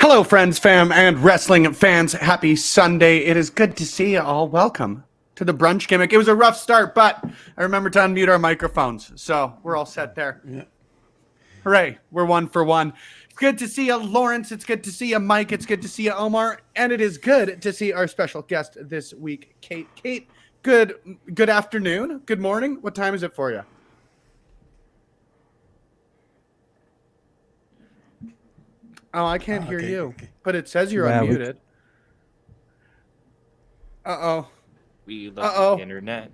Hello, friends, fam, and wrestling fans. Happy Sunday. It is good to see you all. Welcome to the Brunch Gimmick. It was a rough start, but I remember to unmute our microphones, so we're all set there. Yeah. Hooray. We're 1 for 1. It's good to see you, Lawrence. It's good to see you, Mike. It's good to see you, Omar. And it is good to see our special guest this week, Kate. Kate, good afternoon. Good morning. What time is it for you? Oh, I can't hear you, but it says you're unmuted. Uh-oh. We love internet.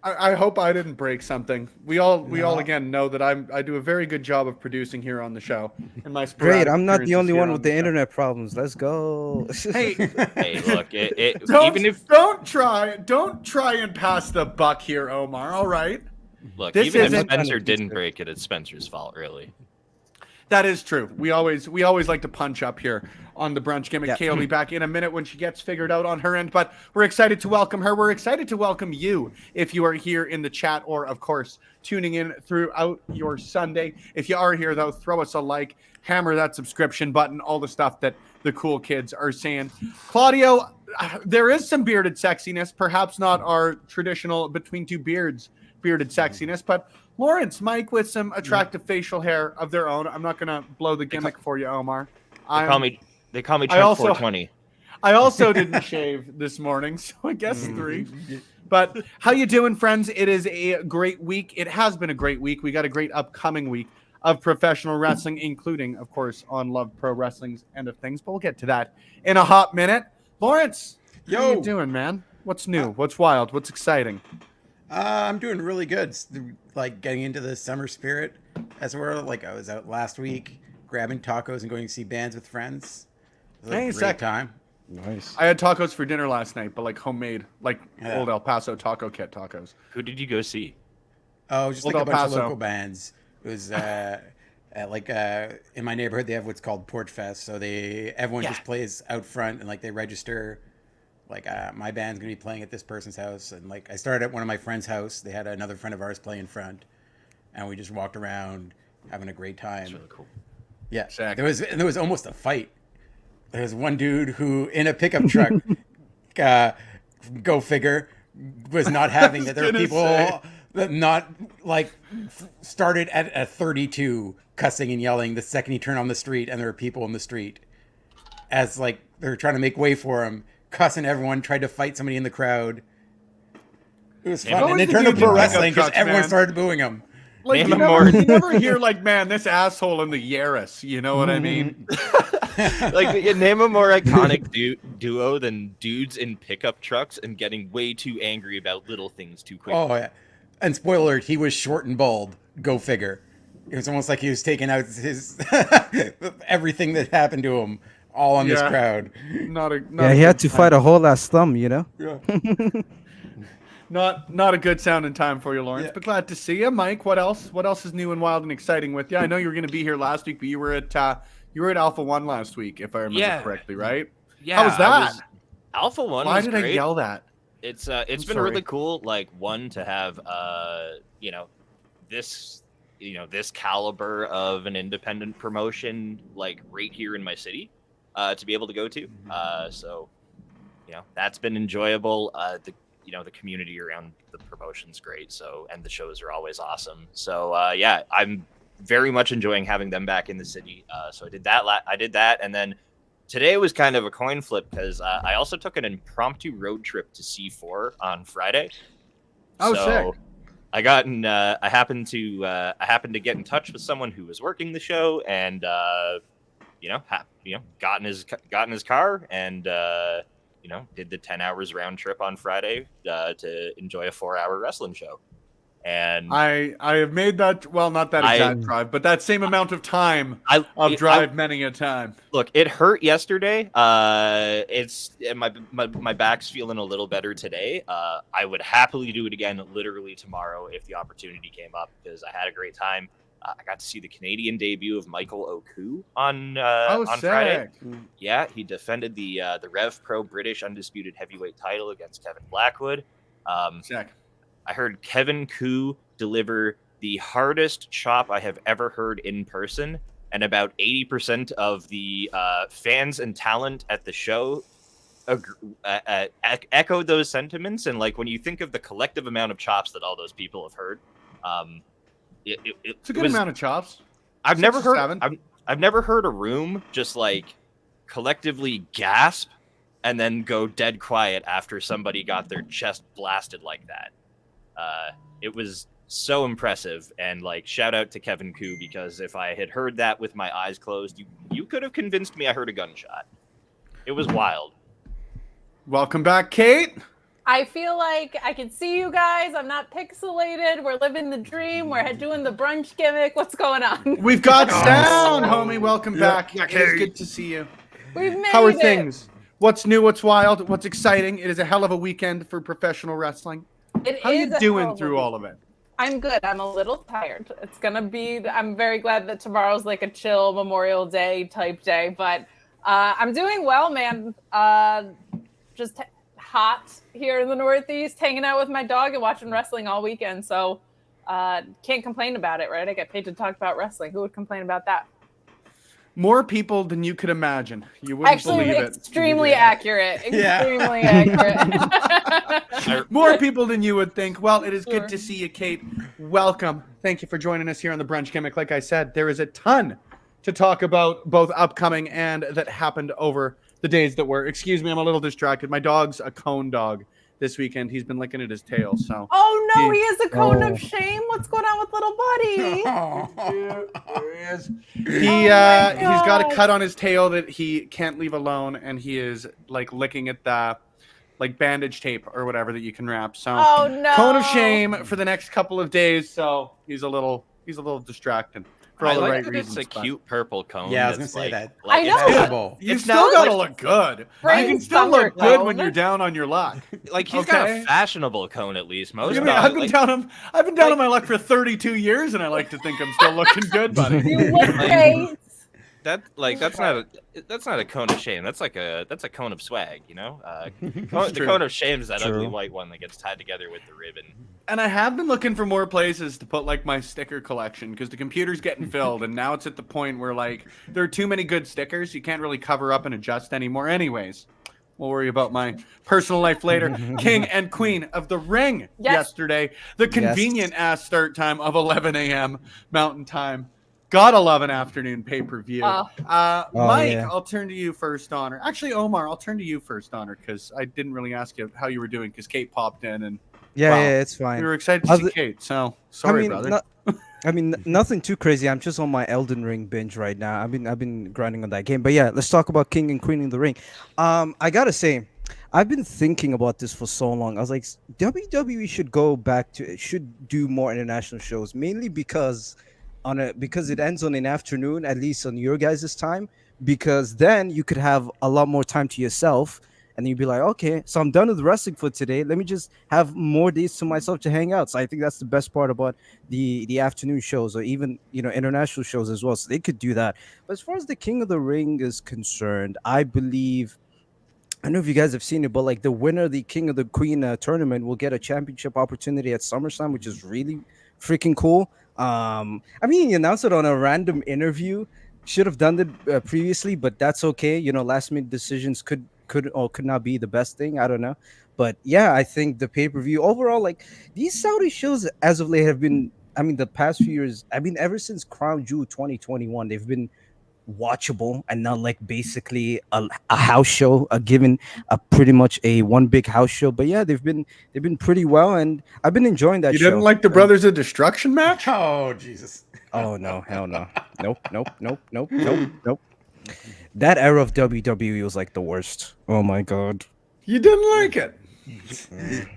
I hope I didn't break something. We all again know that I do a very good job of producing here on the show. And my great. I'm not the only one with the internet problems. Let's go. Hey, look, don't try and pass the buck here, Omar. All right. Look, even if Spencer didn't break it, it's Spencer's fault, really. That is true. We always like to punch up here on the Brunch Gimmick. Kay will be back in a minute when she gets figured out on her end, but we're excited to welcome her. We're excited to welcome you if you are here in the chat or, of course, tuning in throughout your Sunday. If you are here, though, throw us a like, hammer that subscription button, all the stuff that the cool kids are saying. Claudio, there is some bearded sexiness, perhaps not our traditional between two beards bearded sexiness, but Lawrence, Mike with some attractive facial hair of their own. I'm not going to blow the gimmick for you, Omar. They call me Trent 420. I also didn't shave this morning, so I guess 3. But how you doing, friends? It is a great week. It has been a great week. We got a great upcoming week of professional wrestling, including, of course, on Love Pro Wrestling's end of things. But we'll get to that in a hot minute. Lawrence, how you doing, man? What's new? What's wild? What's exciting? I'm doing really good. Like getting into the summer spirit, as it were. Like I was out last week, grabbing tacos and going to see bands with friends. It was a great time. Nice. I had tacos for dinner last night, but like homemade, like old El Paso taco kit tacos. Who did you go see? Oh, just like a bunch of local bands. It was in my neighborhood they have what's called Porch Fest, so everyone just plays out front and like they register. Like my band's gonna be playing at this person's house, and like I started at one of my friend's house. They had another friend of ours play in front, and we just walked around having a great time. That's really cool. Yeah, exactly. There was almost a fight. There was one dude who in a pickup truck, go figure, was not having it. There were people that not like started at a 32 cussing and yelling the second he turned on the street, and there were people in the street as like they were trying to make way for him. Cussing everyone, tried to fight somebody in the crowd. It was fun. And it turned to pro wrestling because everyone started booing him. Like, you never hear like, man, this asshole in the Yaris. You know what I mean? Like, you name a more iconic duo than dudes in pickup trucks and getting way too angry about little things too quickly. Oh yeah, and spoiler alert, he was short and bald. Go figure. It was almost like he was taking out his everything that happened to him all on this crowd. Yeah, he had to fight a whole ass thumb, you know. Yeah. Not a good sounding time for you, Lawrence. Yeah. But glad to see you, Mike. What else? What else is new and wild and exciting with you? I know you were going to be here last week, but you were at Alpha One last week, if I remember correctly, right? Yeah. How was that? Alpha One. Why was did great. I yell that? It's been really cool. Like, one, to have this caliber of an independent promotion like right here in my city, to be able to go to. So that's been enjoyable. The community around the promotion's great. So, and the shows are always awesome. So I'm very much enjoying having them back in the city. So I did that, and then today was kind of a coin flip because I also took an impromptu road trip to C4 on Friday. Oh, so sick. I happened to get in touch with someone who was working the show, and got in his car and did the 10 hours round trip on Friday to enjoy a 4-hour wrestling show. And I have made that, well, not that exact drive, but that same amount of time many a time. Look, it hurt yesterday. My back's feeling a little better today. I would happily do it again literally tomorrow if the opportunity came up, because I had a great time. I got to see the Canadian debut of Michael Oku on Friday. Yeah, he defended the Rev Pro British Undisputed Heavyweight title against Kevin Blackwood. Sick. I heard Kevin Koo deliver the hardest chop I have ever heard in person, and about 80% of the fans and talent at the show echoed those sentiments. And like, when you think of the collective amount of chops that all those people have heard, it's a good amount of chops. I've never heard a room just like collectively gasp and then go dead quiet after somebody got their chest blasted like that. It was so impressive, and like, shout out to Kevin Koo, because if I had heard that with my eyes closed, you could have convinced me I heard a gunshot. It was wild. Welcome back, Kate. I feel like I can see you guys. I'm not pixelated. We're living the dream. We're doing the brunch gimmick. What's going on? We've got sound, homie. Welcome back. It is good to see you. We've made How are it. things? What's new? What's wild? What's exciting? It is a hell of a weekend for professional wrestling. How are you doing through all of it? I'm good. I'm a little tired. It's going to be, I'm very glad that tomorrow's like a chill Memorial Day type day, but I'm doing well, man. Just hot here in the Northeast, hanging out with my dog and watching wrestling all weekend. So can't complain about it, right? I get paid to talk about wrestling. Who would complain about that? More people than you could imagine. You wouldn't believe it. Extremely accurate. Extremely accurate. More people than you would think. Well, it is good to see you, Kate. Welcome. Thank you for joining us here on the Brunch Gimmick. Like I said, there is a ton to talk about, both upcoming and that happened over the days that were. Excuse me, I'm a little distracted. My dog's a cone dog this weekend. He's been licking at his tail. So. Oh no, he is a cone of shame. What's going on with little buddy? There he is. He's got a cut on his tail that he can't leave alone, and he is like licking at the bandage tape or whatever that you can wrap. So no. Cone of shame for the next couple of days. So he's a little distracted. For all the right reasons. It's a cute purple cone. Yeah, I was gonna say that. I know. You still gotta look good. You can still look good when you're down on your luck. Like, he's got a fashionable cone, at least. I've been down on my luck for 32 years, and I like to think I'm still looking good, buddy. You look great. That's not a cone of shame. That's a cone of swag, you know. The cone of shame is that ugly white one that gets tied together with the ribbon. And I have been looking for more places to put like my sticker collection, because the computer's getting filled, and now it's at the point where like there are too many good stickers. You can't really cover up and adjust anymore. Anyways, we'll worry about my personal life later. King and Queen of the Ring yesterday. The convenient ass start time of 11 a.m. Mountain Time. Gotta love an afternoon pay-per-view. Mike, I'll turn to you first, Honor. Actually, Omar, I'll turn to you first, Honor, because I didn't really ask you how you were doing, because Kate popped in and yeah, it's fine. We were excited to see Kate, so sorry, brother. I mean, nothing too crazy. I'm just on my Elden Ring binge right now. I've been grinding on that game. But yeah, let's talk about King and Queen in the Ring. I gotta say, I've been thinking about this for so long. I was like, WWE should go back to should do more international shows, mainly because it ends on an afternoon, at least on your guys' time. Because then you could have a lot more time to yourself, and you'd be like, okay, so I'm done with wrestling for today. Let me just have more days to myself to hang out. So I think that's the best part about the afternoon shows, or even international shows as well. So they could do that. But as far as the King of the Ring is concerned, I believe, I don't know if you guys have seen it, but like the winner of the King of the Queen tournament will get a championship opportunity at SummerSlam, which is really freaking cool. I mean, he announced it on a random interview. Should have done it previously, but that's okay. Last minute decisions could or could not be the best thing. I don't know, but yeah, I think the pay per view overall, like these Saudi shows as of late have been. I mean, the past few years. I mean, ever since Crown Jewel 2021, they've been watchable and not like basically a house show, given a pretty much a one big house show. But yeah, they've been pretty well, and I've been enjoying that You show. didn't like the Brothers of Destruction match? Oh Jesus! Oh no, hell no. Nope, nope, nope, nope, nope, nope. That era of WWE was like the worst. Oh my god. You didn't like it.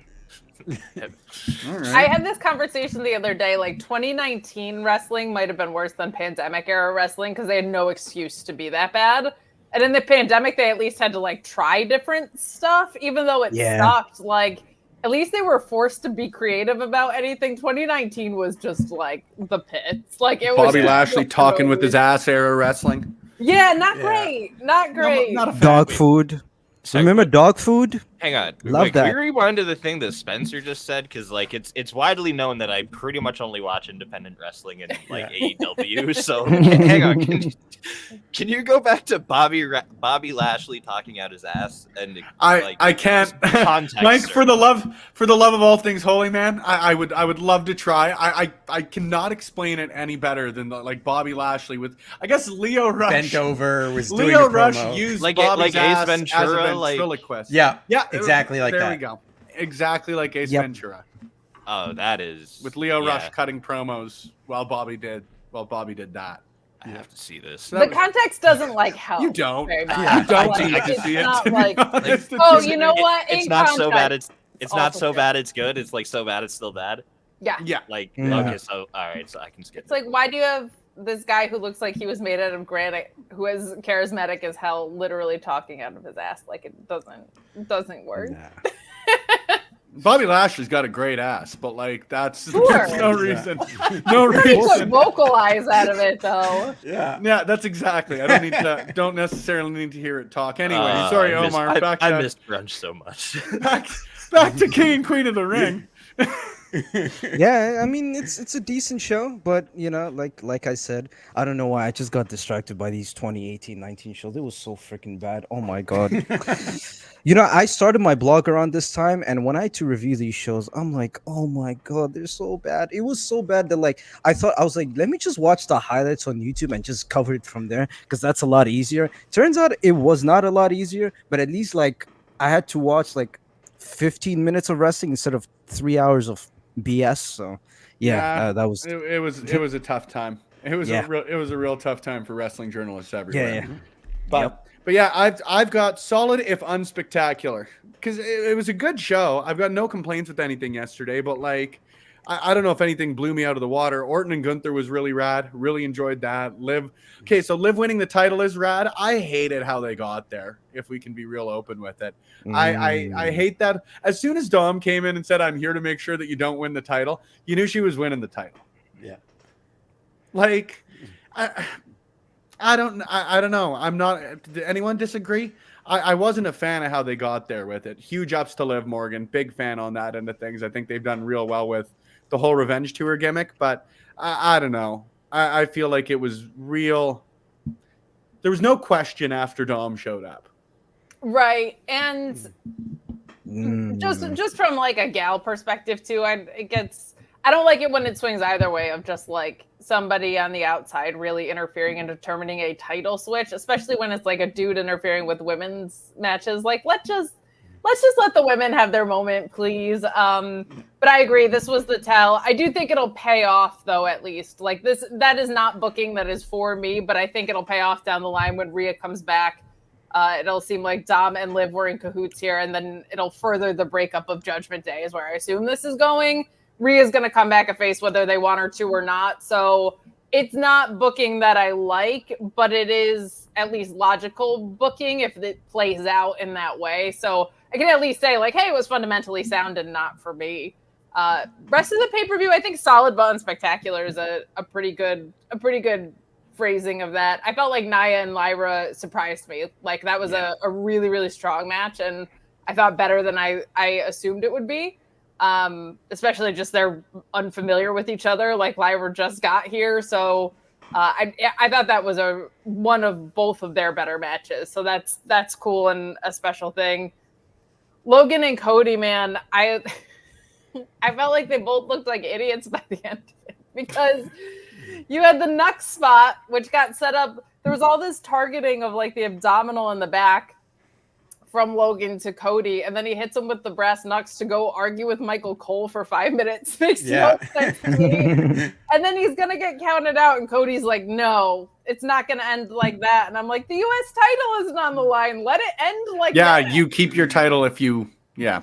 All right. I had this conversation the other day. Like 2019 wrestling might have been worse than pandemic era wrestling because they had no excuse to be that bad. And in the pandemic, they at least had to like try different stuff, even though it sucked. Like at least they were forced to be creative about anything. 2019 was just like the pits. Like it was Bobby Lashley talking with his ass era wrestling. Yeah, not great. Not great. Not a fan. Dog food. Sorry, Remember but- dog food? Hang on. Love Wait, that. Can we rewind to the thing that Spencer just said? Because like it's widely known that I pretty much only watch independent wrestling and like AEW. So hang on. Can you go back to Bobby Lashley talking out his ass and I can't. context, Mike, sir. for the love of all things holy, man, I would love to try. I cannot explain it any better than like Bobby Lashley with, I guess, Leo Rush Bent over, was doing Leo a Rush promo. used Like Bobby's Ace ass Ventura, as a like- ventriloquist. Yeah, Yeah, exactly like there that. we go. Exactly like Ace Yep. Ventura Oh, that is with Leo yeah, Rush cutting promos while Bobby did that. I have to see this. So The context doesn't like help. You don't. Very much. You don't Like, need to it's see it. not to be like, honest. oh, you know what? It's In not so bad. context, It's not awful so shit. bad. It's good. It's like so bad. It's still bad. Yeah. Yeah. Like Yeah. okay, so all right, so I can skip. It's like, why do you have this guy who looks like he was made out of granite, who is charismatic as hell, literally talking out of his ass? Like it doesn't work. Nah. Bobby Lashley's got a great ass, but like that's Sure. no reason. No He could reason. vocalize out of it though. Yeah. Yeah, that's exactly. Don't necessarily need to hear it talk. Anyway, Uh, sorry, I missed- Omar. I missed brunch so much. back to King and Queen of the Ring. Yeah, I mean it's a decent show, but like I said, I don't know why I just got distracted by these 2018-19 shows. It was so freaking bad. Oh my god. I started my blog around this time, and when I had to review these shows, I'm like, oh my god, they're so bad. It was so bad that like I was like, let me just watch the highlights on YouTube and just cover it from there because that's a lot easier. Turns out it was not a lot easier, but at least like I had to watch like 15 minutes of wrestling instead of 3 hours of BS. So yeah, that was it was a tough time. It was Yeah. a real tough time for wrestling journalists everywhere. yeah. But yeah, I've got solid if unspectacular because it was a good show. I've got no complaints with anything yesterday, but like I don't know if anything blew me out of the water. Orton and Gunther was really rad. Really enjoyed that. Liv winning the title is rad. I hated how they got there. If we can be real open with it, I hate that. As soon as Dom came in and said, "I'm here to make sure that you don't win the title," you knew she was winning the title. Yeah. Like, I don't know. I'm not. Did anyone disagree? I wasn't a fan of how they got there with it. Huge ups to Liv Morgan. Big fan on that end of things. I think they've done real well with the whole revenge tour gimmick. But I don't know. I feel like it was real. There was no question after Dom showed up. Right. And Mm. just from like a gal perspective too, I don't like it when it swings either way of just like somebody on the outside really interfering and determining a title switch, especially when it's like a dude interfering with women's matches. Like let's just let's just let the women have their moment, please. But I agree, this was the tell. I do think it'll pay off, though, at least. Like, that is not booking that is for me, but I think it'll pay off down the line when Rhea comes back. It'll seem like Dom and Liv were in cahoots here, and then it'll further the breakup of Judgment Day, is where I assume this is going. Rhea's going to come back a face whether they want her to or not. So it's not booking that I like, but it is at least logical booking if it plays out in that way. So I can at least say, like, hey, it was fundamentally sound and not for me. Rest of the pay-per-view, I think solid but unspectacular is a pretty good phrasing of that. I felt like Nia and Lyra surprised me. Like, that was a really, really strong match, and I thought better than I assumed it would be. Especially just they're unfamiliar with each other. Like, Lyra just got here, so I thought that was one of both of their better matches. So that's cool and a special thing. Logan and Cody, man, I felt like they both looked like idiots by the end of it, because you had the Nux spot, which got set up. There was all this targeting of like the abdominal and the back from Logan to Cody, and then he hits him with the brass knucks to go argue with Michael Cole for 5 minutes. Makes no sense to me. And then he's gonna get counted out, and Cody's like, no, it's not gonna end like that. And I'm like, the US title isn't on the line. Let it end like that. Yeah, you keep your title if you Yeah,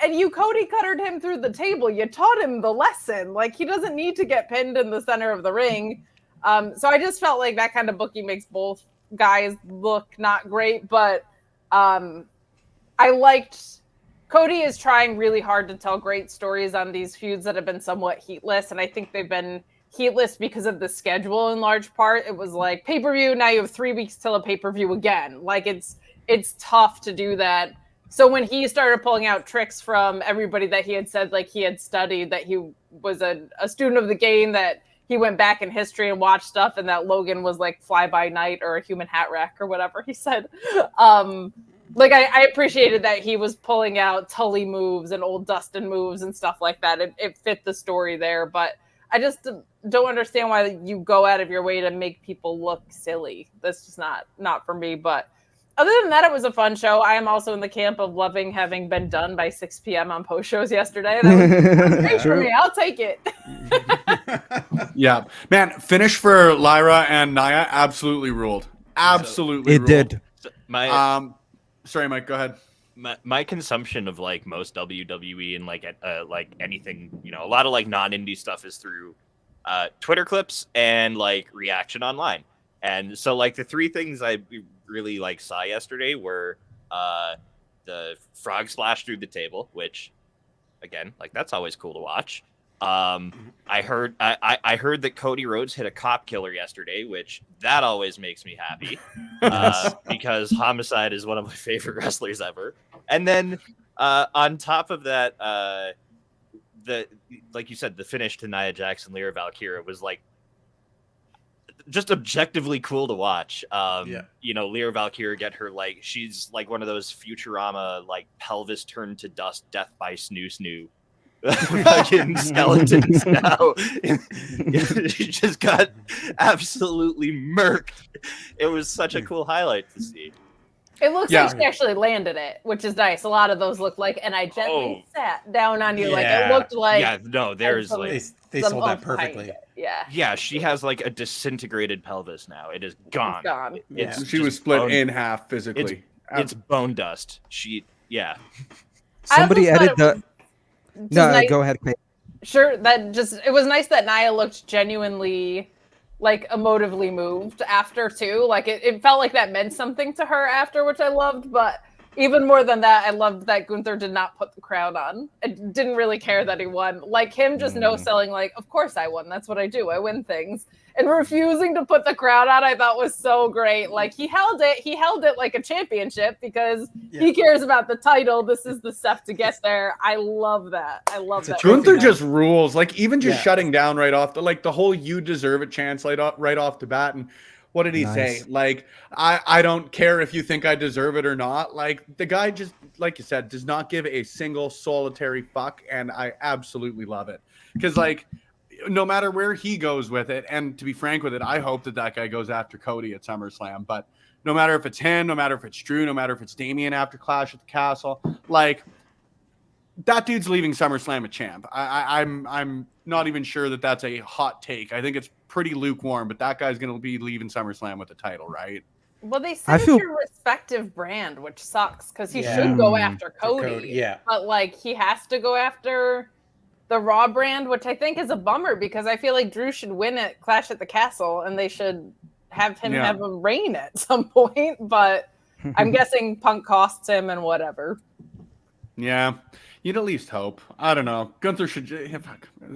and you Cody cuttered him through the table. You taught him the lesson. Like, he doesn't need to get pinned in the center of the ring. So I just felt like that kind of booking makes both guys look not great, but I liked Cody is trying really hard to tell great stories on these feuds that have been somewhat heatless, and I think they've been heatless because of the schedule in large part. It was like pay-per-view, now you have 3 weeks till a pay-per-view again. Like, it's tough to do that. So when he started pulling out tricks from everybody that he had said, like, he had studied, that he was a student of the game, that he went back in history and watched stuff, and that Logan was like fly by night or a human hat rack or whatever he said. Like, I appreciated that he was pulling out Tully moves and old Dustin moves and stuff like that. It fit the story there, but I just don't understand why you go out of your way to make people look silly. That's just not for me. But other than that, it was a fun show. I am also in the camp of loving having been done by 6 p.m. on post shows yesterday. That was great for me. I'll take it. Yeah, man, finish for Lyra and Nia absolutely ruled. Absolutely, it ruled. did. So sorry, Mike, go ahead. My consumption of like most WWE and like anything, a lot of like non-indie stuff is through Twitter clips and like reaction online. And so like the 3 things I really like saw yesterday were the frog splash through the table, which again, like, that's always cool to watch. I heard that Cody Rhodes hit a cop killer yesterday, which that always makes me happy because Homicide is one of my favorite wrestlers ever. And then on top of that, like you said, the finish to Nia Jax and Lyra Valkyria was like just objectively cool to watch. Lyra Valkyria get her, like, she's like one of those Futurama, like, pelvis turned to dust, death by snoo snoo fucking skeletons now. She just got absolutely murked. It was such a cool highlight to see. It looks like she actually landed it, which is nice. A lot of those look like, and I gently sat down on you. Like, it looked like. There's like they sold that perfectly. Yeah, she has like a disintegrated pelvis now. It is gone. It's gone. She was split in half physically. It's bone dust. Somebody added the. No, nice. Go ahead, Clay. Sure, it was nice that Nia looked genuinely, like, emotively moved after too. Like, it felt like that meant something to her after, which I loved. But even more than that, I loved that Gunther did not put the crown on. I didn't really care that he won. Like, him just no-selling, like, of course I won. That's what I do. I win things. And refusing to put the crown on, I thought was so great. Like, he held it like a championship because he cares about the title. This is the stuff to get there. I love that. Gunther just rules. Like, even just shutting down right off the whole "you deserve it" chance right off the bat. And what did he say? Like, I don't care if you think I deserve it or not. Like, the guy just, like you said, does not give a single solitary fuck, and I absolutely love it. Because, like, no matter where he goes with it, and to be frank with it, I hope that guy goes after Cody at SummerSlam. But no matter if it's him, no matter if it's Drew, no matter if it's Damian after Clash at the Castle, like that dude's leaving SummerSlam a champ. I'm not even sure that that's a hot take. I think it's pretty lukewarm, but that guy's going to be leaving SummerSlam with the title, right? Well, they said it's your respective brand, which sucks because he should go after Cody. Yeah. But like he has to go after the Raw brand, which I think is a bummer because I feel like Drew should win at Clash at the Castle and they should have him have a reign at some point. But I'm guessing Punk costs him and whatever. Yeah. You'd at least hope. I don't know. Gunther should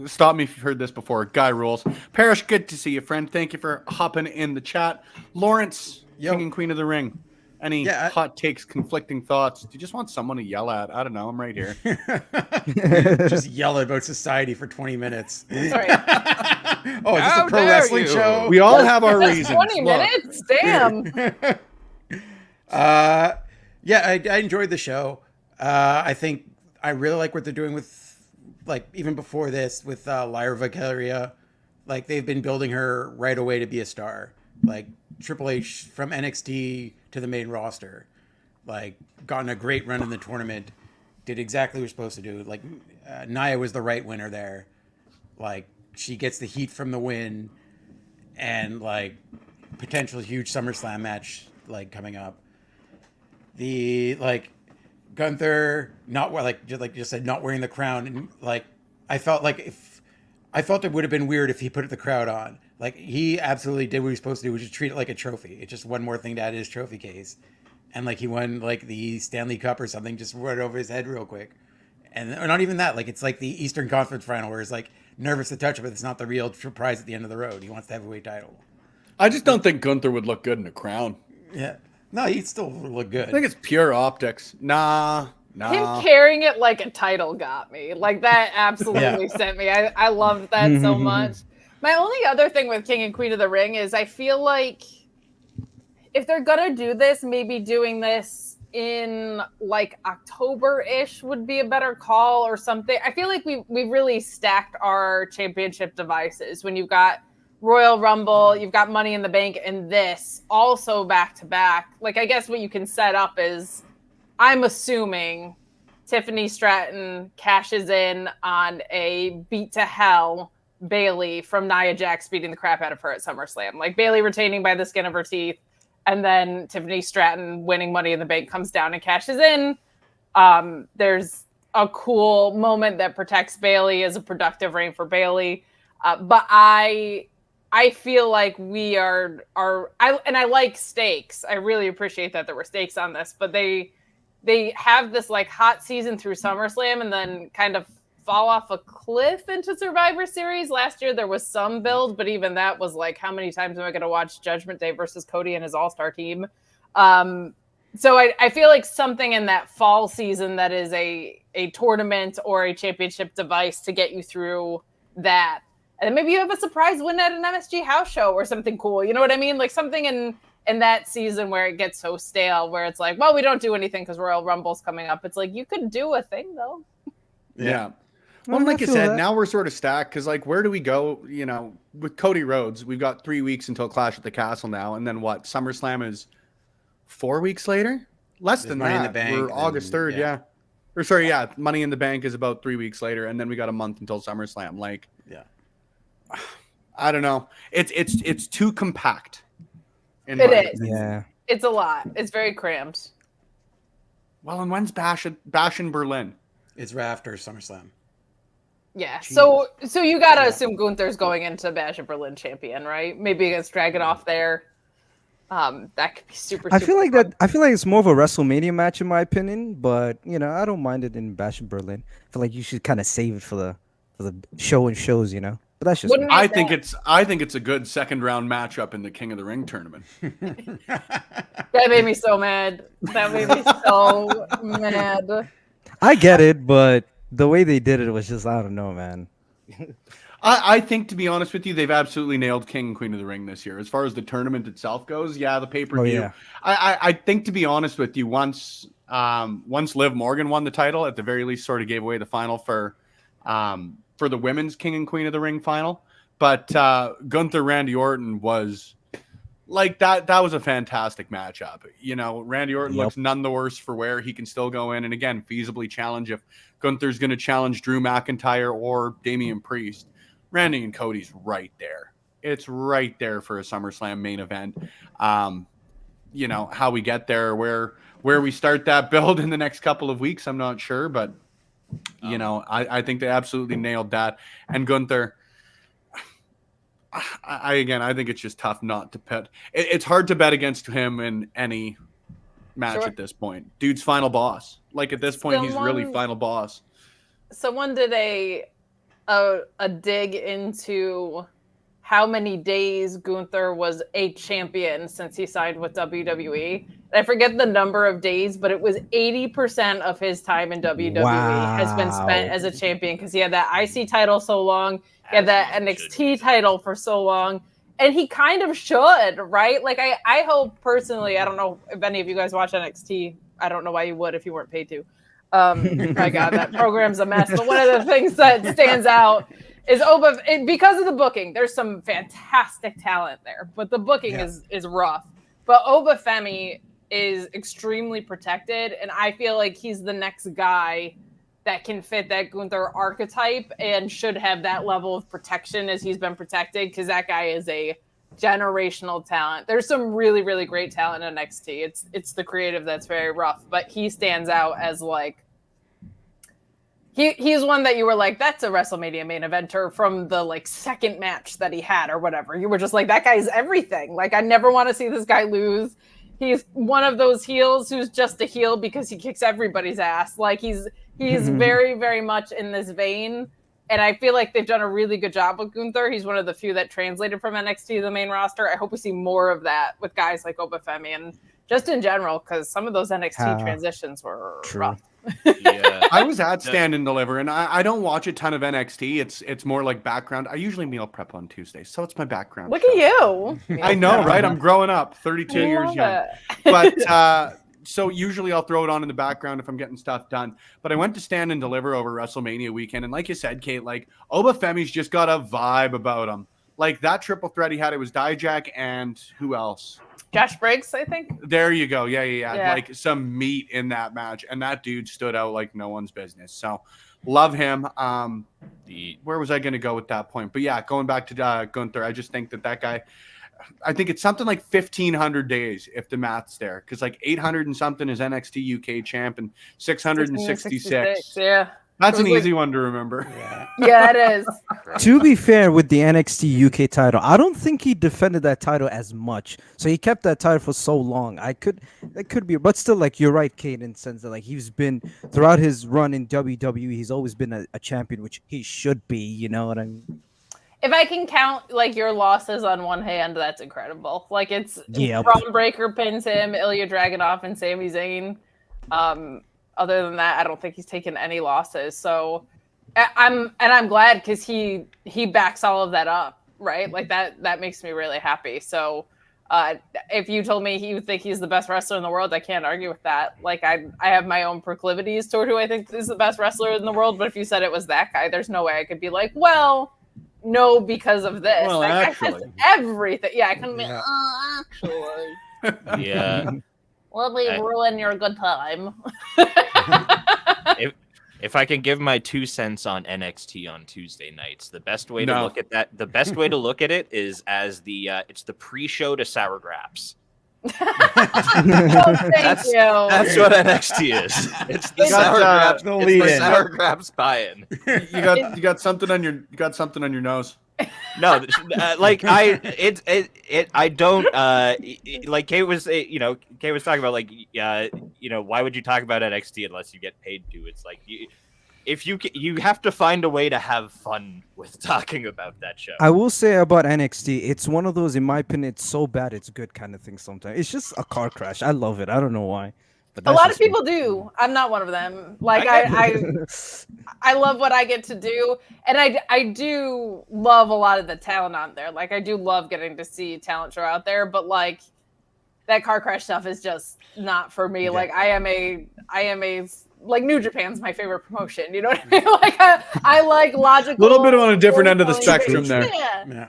stop me if you've heard this before. Guy rules. Parrish, good to see you, friend. Thank you for hopping in the chat. Lawrence, King and Queen of the Ring. Any hot takes, conflicting thoughts? Do you just want someone to yell at? I don't know. I'm right here. Just yell about society for 20 minutes. Sorry. Oh, is this a pro wrestling show? We all have our reasons. 20 minutes? Damn. Yeah, I enjoyed the show. I think I really like what they're doing with, like, even before this, with Lyra Valkyria. Like, they've been building her right away to be a star. Like, Triple H from NXT to the main roster. Like, gotten a great run in the tournament. Did exactly what you're supposed to do. Like, Nia was the right winner there. Like, she gets the heat from the win. And, like, potential huge SummerSlam match, like, coming up. The, like... Gunther not just said not wearing the crown, and like I felt it would have been weird if he put the crowd on. Like he absolutely did what he was supposed to do, which is treat it like a trophy. It's just one more thing to add to his trophy case, and like he won like the Stanley Cup or something, just right over his head real quick, and or not even that. Like it's like the Eastern Conference final where it's like nervous to touch it, but it's not the real prize at the end of the road. He wants the heavyweight title. I just don't think Gunther would look good in a crown. Yeah. No, he'd still look good. I think it's pure optics. Nah. Him carrying it like a title got me. Like that absolutely sent me. I loved that so much. My only other thing with King and Queen of the Ring is I feel like if they're gonna do this, maybe doing this in like October-ish would be a better call or something. I feel like we really stacked our championship devices when you've got Royal Rumble, you've got Money in the Bank, and this also back to back. Like, I guess what you can set up is, I'm assuming Tiffany Stratton cashes in on a beat to hell Bayley from Nia Jax beating the crap out of her at SummerSlam. Like Bayley retaining by the skin of her teeth, and then Tiffany Stratton winning Money in the Bank comes down and cashes in. There's a cool moment that protects Bayley as a productive reign for Bayley. But I feel like we I like stakes. I really appreciate that there were stakes on this, but they have this like hot season through SummerSlam and then kind of fall off a cliff into Survivor Series. Last year there was some build, but even that was like, how many times am I going to watch Judgment Day versus Cody and his All-Star team? So I feel like something in that fall season that is a tournament or a championship device to get you through that. And maybe you have a surprise win at an MSG house show or something cool. You know what I mean? Like something in that season where it gets so stale, where it's like, well, we don't do anything because Royal Rumble's coming up. It's like, you could do a thing though. Yeah. Well, like you said, now we're sort of stacked because like, where do we go? You know, with Cody Rhodes, we've got 3 weeks until Clash at the Castle now. And then what? SummerSlam is 4 weeks later? Less than Money in that. the Bank, We're August 3rd. Yeah. Or sorry. Yeah. Money in the Bank is about 3 weeks later. And then we got a month until SummerSlam. Like, I don't know. It's too compact. It is. Yeah. It's a lot. It's very cramped. Well, and when's Bash in Berlin? It's right after SummerSlam. Yeah. So you gotta assume Gunther's going into Bash of Berlin champion, right? Maybe against Dragunov there. That could be super. I feel like fun. I feel like it's more of a WrestleMania match in my opinion, but you know I don't mind it in Bash of Berlin. I feel like you should kind of save it for the show and shows, you know. But that's just. I think it's a good second round matchup in the King of the Ring tournament. That made me so mad. That made me so mad. I get it, but the way they did it was just I don't know, man. I think, to be honest with you, they've absolutely nailed King and Queen of the Ring this year. As far as the tournament itself goes, the pay-per-view. Oh, yeah. I think, to be honest with you, once Liv Morgan won the title, at the very least, sort of gave away the final for the women's King and Queen of the Ring final. But Gunther Randy Orton was like that was a fantastic matchup. You know, Randy Orton looks none the worse for wear. He can still go in and again feasibly challenge if Gunther's going to challenge Drew McIntyre or Damian Priest. Randy and Cody's right there. It's right there for a SummerSlam main event. You know, how we get there, where we start that build in the next couple of weeks, I'm not sure, but you know, I think they absolutely nailed that. And Gunther, I think it's just tough not to bet. It's hard to bet against him in any match at this point. Dude's final boss. Like at this point, he's really final boss. Someone did a dig into how many days Gunther was a champion since he signed with WWE. I forget the number of days, but it was 80% of his time in WWE has been spent as a champion because he had that IC title so long. He had that NXT title for so long. And he kind of should, right? Like, I hope personally, I don't know if any of you guys watch NXT. I don't know why you would if you weren't paid to. My God, that program's a mess. But one of the things that stands out is because of the booking. There's some fantastic talent there, but the booking is rough. But Obafemi is extremely protected, and I feel like he's the next guy that can fit that Gunther archetype and should have that level of protection as he's been protected, because that guy is a generational talent. There's some really, really great talent in NXT. It's the creative that's very rough, but he stands out as like he's one that you were like, that's a WrestleMania main eventer from the like second match that he had or whatever. You were just like, that guy's everything. Like, I never want to see this guy lose. He's one of those heels who's just a heel because he kicks everybody's ass. Like, he's very, very much in this vein. And I feel like they've done a really good job with Gunther. He's one of the few that translated from NXT to the main roster. I hope we see more of that with guys like Obafemi and just in general, because some of those NXT transitions were rough. Yeah. I was at Stand and Deliver, and I don't watch a ton of NXT. It's more like background. I usually meal prep on Tuesdays, so it's my background. Look at you. I know, right? I'm growing up, 32 years young. But so usually I'll throw it on in the background if I'm getting stuff done. But I went to Stand and Deliver over WrestleMania weekend, and like you said, Kate, like Obafemi's just got a vibe about him. Like that triple threat he had, it was Dijak and who else? Josh Briggs, I think. There you go. Yeah. Like some meat in that match. And that dude stood out like no one's business. So love him. Where was I going to go with that point? But yeah, going back to Gunther, I just think that guy, I think it's something like 1,500 days if the math's there. Because like 800 and something is NXT UK champ and 666. Yeah. That's an easy one to remember. Yeah, it is. To be fair, with the NXT UK title, I don't think he defended that title as much. So he kept that title for so long. That could be, but still, like you're right, Kate, in the sense that like he's been throughout his run in WWE, he's always been a champion, which he should be. You know what I mean? If I can count like your losses on one hand, that's incredible. Like it's Braun Breaker pins him, Ilya Dragunov, and Sami Zayn. Other than that, I don't think he's taken any losses. So I'm glad because he backs all of that up, right? Like that makes me really happy. So if you told me you think he's the best wrestler in the world, I can't argue with that. Like I have my own proclivities toward who I think is the best wrestler in the world. But if you said it was that guy, there's no way I could be like, well, no, because of this. Well, like, actually, everything. Yeah, I couldn't be. Actually. Yeah. Let me ruin your good time. If I can give my 2 cents on NXT on Tuesday nights, the best way to look at that, the best way to look at it is as it's the pre-show to Sour Graps. Thank you. That's what NXT is. It's the Sour Graps. It's the Sour Graps buy-in. You got something on your nose. No, like I don't like Kate was Kate was talking about like why would you talk about NXT unless you get paid to? It's like you have to find a way to have fun with talking about that show. I will say about NXT, it's one of those, in my opinion, it's so bad it's good kind of thing sometimes. It's just a car crash. I love it. I don't know why. A lot of people do. I'm not one of them. Like I love what I get to do, and I do love a lot of the talent on there. Like I do love getting to see talent show out there, but like that car crash stuff is just not for me. Yeah. Like I am a like New Japan's my favorite promotion. You know what I mean? Like I like logical. A little bit on a different end of the spectrum there. Yeah.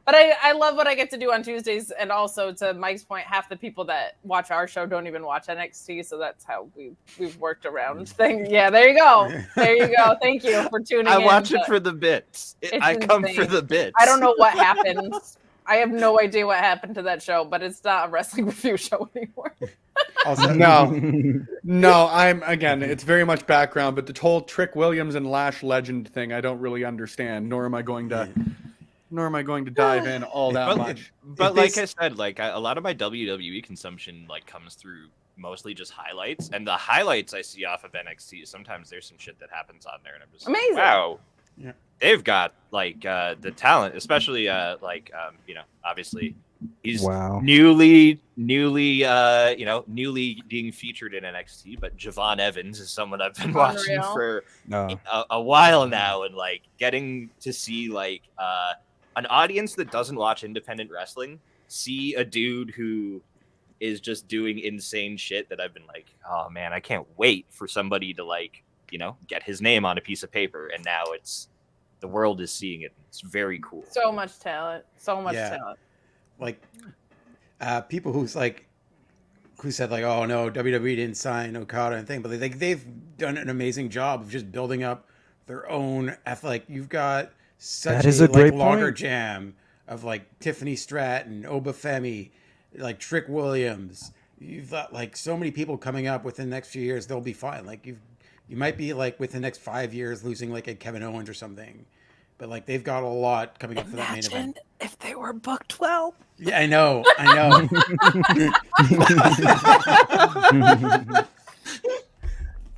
But I love what I get to do on Tuesdays, and also to Mike's point, half the people that watch our show don't even watch NXT, so that's how we've worked around things. Yeah, there you go. There you go. Thank you for tuning in. I watch it for the bits. I come insane. for the bits. I don't know what happens. I have no idea what happened to that show, but it's not a wrestling review show anymore. Also, No, it's very much background, but the whole Trick Williams and Lash Legend thing, I don't really understand, nor am I going to dive in all that much. But like I said, like a lot of my WWE consumption like comes through mostly just highlights, and the highlights I see off of NXT, sometimes there's some shit that happens on there, and I'm just like, Amazing. wow. Yeah. They've got like the talent, especially obviously he's newly being featured in NXT, but Javon Evans is someone I've been watching for a while now, and like getting to see like an audience that doesn't watch independent wrestling see a dude who is just doing insane shit that I've been like, oh man, I can't wait for somebody to like, get his name on a piece of paper, and now the world is seeing it. It's very cool. So much talent. So much talent. Like people who said like, oh no, WWE didn't sign Okada and thing, but they've done an amazing job of just building up their own athletic. You've got such a great logger jam of like Tiffany Stratton, Obafemi, like Trick Williams. You've got like so many people coming up within the next few years. They'll be fine. Like you might be like within the next 5 years losing like a Kevin Owens or something, but like they've got a lot coming up for that main event. If they were booked well. Yeah, I know. I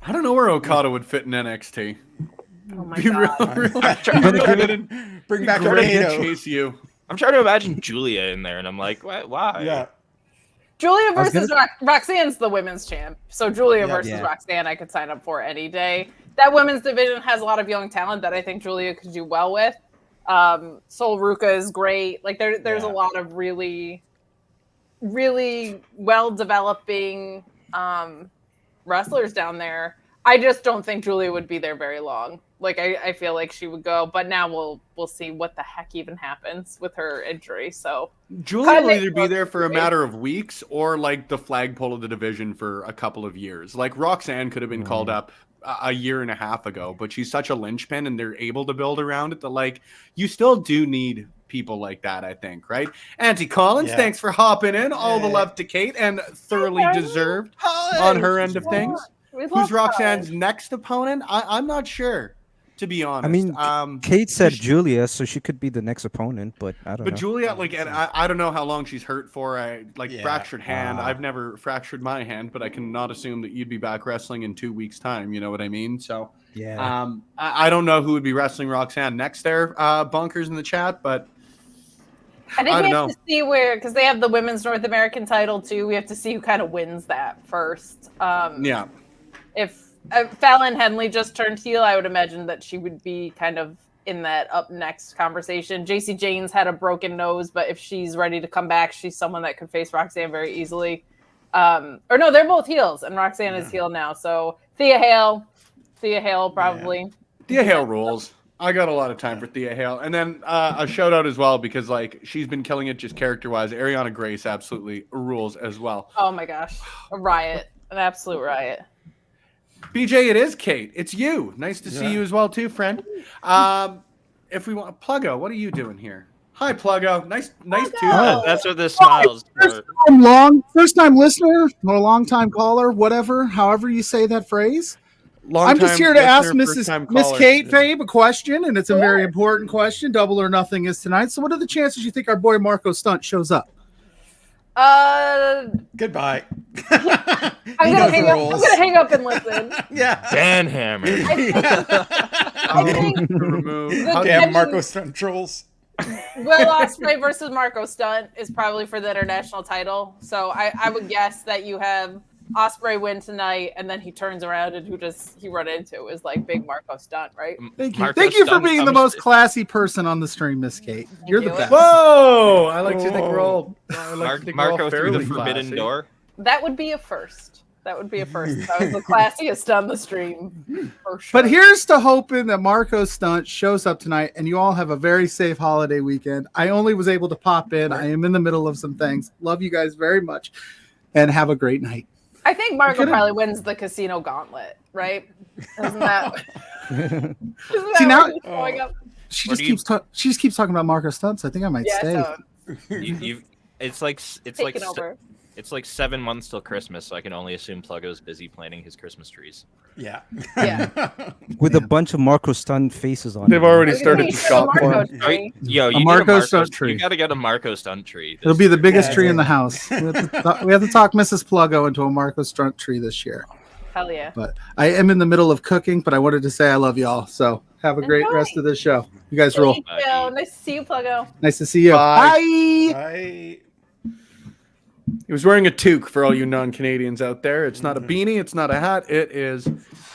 don't know where Okada would fit in NXT. Oh my god! Bring back chase you. I'm trying to imagine Julia in there, and I'm like, why? Yeah. Julia versus Roxanne's the women's champ. So Julia versus Roxanne, I could sign up for any day. That women's division has a lot of young talent that I think Julia could do well with. Sol Ruka is great. Like there's a lot of really, really well developing wrestlers down there. I just don't think Julia would be there very long. Like I feel like she would go, but now we'll see what the heck even happens with her injury. So Julia will either be there for a matter of weeks or like the flagpole of the division for a couple of years. Like Roxanne could have been called up a year and a half ago, but she's such a linchpin and they're able to build around it that like you still do need people like that, I think, right? Auntie Collins, thanks for hopping in. All the love to Kate, and thoroughly deserved on her end of things. Who's Roxanne's next opponent? I'm not sure, to be honest. I mean, Kate said Julia, so she could be the next opponent, but I don't know. But Julia, like, and I don't know how long she's hurt for. Fractured hand. I've never fractured my hand, but I cannot assume that you'd be back wrestling in 2 weeks' time. You know what I mean? So, I don't know who would be wrestling Roxanne next there. Bunkers in the chat, but I think we have to see because they have the women's North American title too. We have to see who kind of wins that first. If Fallon Henley just turned heel, I would imagine that she would be kind of in that up next conversation. JC Jane's had a broken nose, but if she's ready to come back, she's someone that could face Roxanne very easily. Or no, they're both heels, and Roxanne is heel now. So Thea Hale probably. Thea Hale rules. I got a lot of time for Thea Hale. And then a shout out as well, because like she's been killing it just character wise. Ariana Grace absolutely rules as well. Oh my gosh. A riot. An absolute riot. BJ, it is Kate. It's you. Nice to see you as well too, friend. If we want Pluggo, what are you doing here? Hi, Pluggo. Nice too. That's what the smiles for. First time listener or long time caller, whatever, however you say that phrase. I'm just here to ask Miss Kate Fabe a question, and it's a very important question. Double or nothing is tonight. So what are the chances you think our boy Marco Stunt shows up? Goodbye. I'm gonna hang up and listen. Dan Hammer. I think Damn Marco Stunt trolls. Will Ospreay versus Marco Stunt is probably for the international title. So I would guess that you have Ospreay win tonight, and then he turns around and who does he run into is like big Marco Stunt, right? Thank you. Thank you for being the most classy person on the stream, Miss Kate. You're the best. Whoa! I like to think we're all Marco through the forbidden door. That would be a first. That would be a first. That was the classiest on the stream, for sure. But here's to hoping that Marco Stunt shows up tonight and you all have a very safe holiday weekend. I only was able to pop in. I am in the middle of some things. Love you guys very much and have a great night. I think Marco probably wins the casino gauntlet, right? Isn't that? See, now going up? she just keeps talking about Marco Stunts. I think I might stay. So it's like over. It's like 7 months till Christmas, so I can only assume Pluggo's busy planting his Christmas trees. Yeah. With a bunch of Marco Stunt faces on. They've already started to shop for him. Yo, you Marco Stunt tree. You got to get a Marco Stunt tree. It'll be the biggest tree in the house. We have to talk Mrs. Pluggo into a Marco Stunt tree this year. Hell yeah. But I am in the middle of cooking, but I wanted to say I love y'all. So have a great rest of the show. You guys rule. Nice to see you, Pluggo. Nice to see you. Bye. Bye. He was wearing a toque for all you non-Canadians out there. It's not a beanie. It's not a hat. It is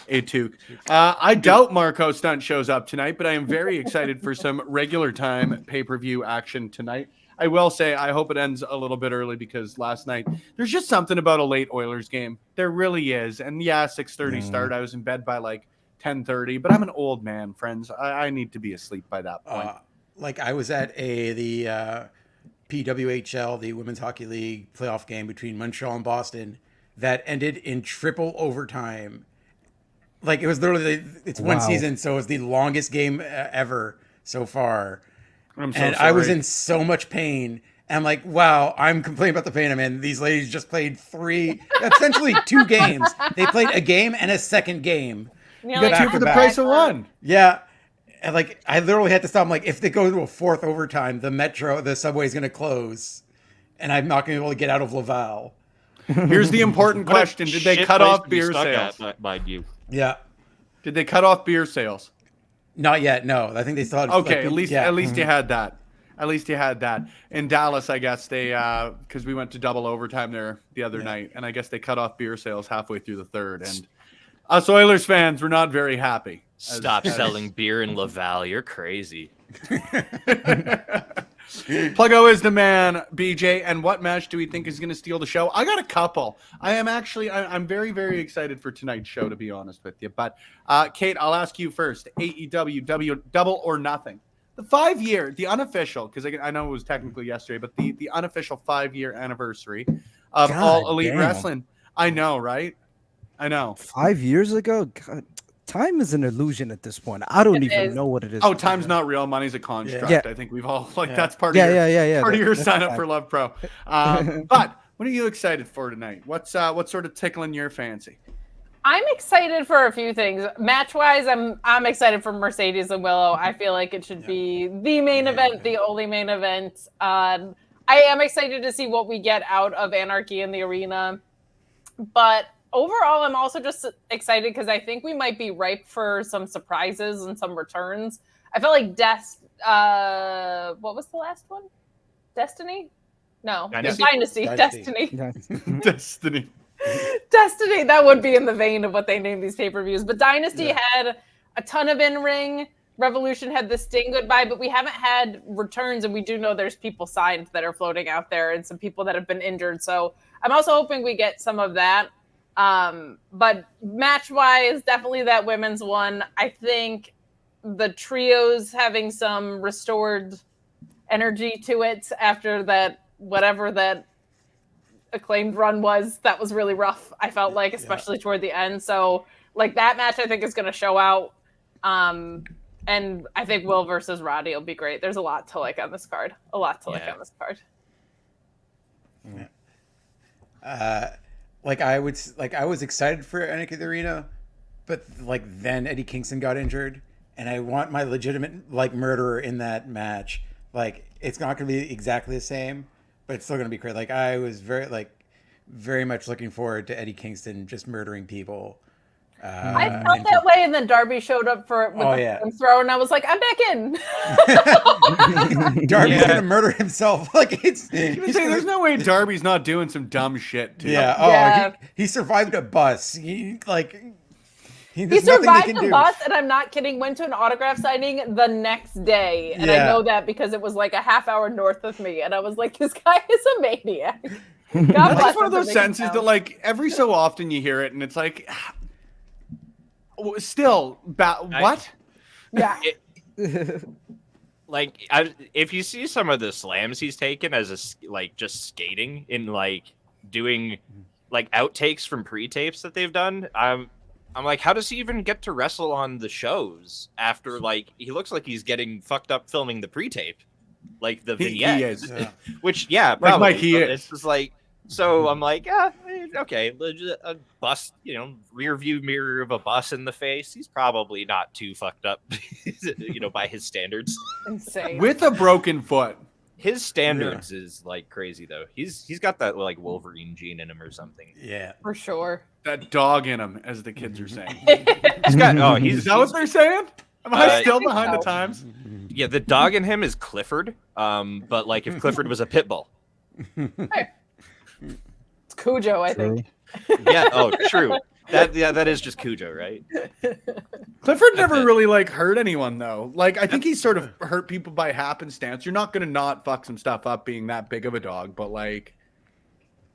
a toque. I doubt Marco Stunt shows up tonight, but I am very excited for some regular time pay-per-view action tonight. I will say I hope it ends a little bit early because last night there's just something about a late Oilers game. There really is. And yeah, 6:30 start. I was in bed by like 10:30, but I'm an old man, friends. I need to be asleep by that point. Like I was at the PWHL, the Women's Hockey League playoff game between Montreal and Boston that ended in triple overtime. Like it was literally, it's one season, so it was the longest game ever so far. I'm so and sorry. I was in so much pain. And like, wow, I'm complaining about the pain I'm in. These ladies just played essentially 2 games. They played a game and a second game. You got 2 for the price of 1. Yeah. And like, I literally had to stop. I'm like, if they go to a 4th overtime, the subway is going to close, and I'm not going to be able to get out of Laval. Here's the important question: did they cut off beer sales? Mind you. Yeah. Did they cut off beer sales? Not yet. No, I think they still had. Okay, at least you had that. At least you had that. In Dallas, I guess they because we went to double overtime there the other night, and I guess they cut off beer sales halfway through the third, and us Oilers fans were not very happy. Stop selling beer in Laval. You're crazy. Pluggo is the man, BJ. And what match do we think is going to steal the show? I got a couple. I'm very, very excited for tonight's show, to be honest with you. But Kate, I'll ask you first. AEW Double or Nothing. The 5-year, the unofficial, because I know it was technically yesterday, but the unofficial 5-year anniversary of All Elite Wrestling. I know, right? I know. 5 years ago? God. Time is an illusion at this point. I don't even know what it is. Oh, time's not real. Money's a construct. Yeah. I think we've all that's part of part of your sign up for Love Pro. But what are you excited for tonight? What's sort of tickling your fancy? I'm excited for a few things. Match wise, I'm excited for Mercedes and Willow. I feel like it should be the main event, the only main event. I am excited to see what we get out of Anarchy in the arena, but overall, I'm also just excited because I think we might be ripe for some surprises and some returns. I felt like what was the last one? Destiny? No, Dynasty. Destiny. Destiny. Destiny. That would be in the vein of what they named these pay-per-views. But Dynasty had a ton of in-ring. Revolution had the Sting goodbye, but we haven't had returns, and we do know there's people signed that are floating out there and some people that have been injured. So I'm also hoping we get some of that. But match-wise, definitely that women's one. I think the trios having some restored energy to it after that, whatever that Acclaimed run was, that was really rough, I felt like, especially toward the end. So, like, that match I think is going to show out. And I think Will versus Roddy will be great. There's a lot to like on this card. Like on this card. I was excited for Anarchy in the Arena, but like then Eddie Kingston got injured, and I want my legitimate like murderer in that match. Like it's not going to be exactly the same, but it's still going to be great. Like I was very much looking forward to Eddie Kingston just murdering people. I felt that way, and then Darby showed up for it with the throw, and I was like, I'm back in. Darby's gonna murder himself. Like there's no way Darby's not doing some dumb shit too. He survived a bus. He survived the bus, and I'm not kidding. Went to an autograph signing the next day, and I know that because it was like a half hour north of me, and I was like, this guy is a maniac. God That's bless one of him those for making sentences that, sounds. like, every so often you hear it, and it's like, still, what? Yeah. Like, if you see some of the slams he's taken as like just skating in like doing like outtakes from pre-tapes that they've done, I'm like, how does he even get to wrestle on the shows after like he looks like he's getting fucked up filming the pre-tape, like the vignette, He is. Yeah. which yeah, Like probably, Mike, he but is. It's just like. So I'm like, yeah, okay, a bus, rear view mirror of a bus in the face. He's probably not too fucked up, by his standards. Insane. With a broken foot. His standards is like crazy though. He's got that like Wolverine gene in him or something. Yeah. For sure. That dog in him, as the kids are saying. He's got Is that what they're saying? Am I still think behind the so. times? yeah, the dog in him is Clifford. But like if Clifford was a pit bull. It's Cujo, I think. Yeah, true. That is just Cujo, right? Clifford never really like hurt anyone though. Like I think he sort of hurt people by happenstance. You're not gonna not fuck some stuff up being that big of a dog, but like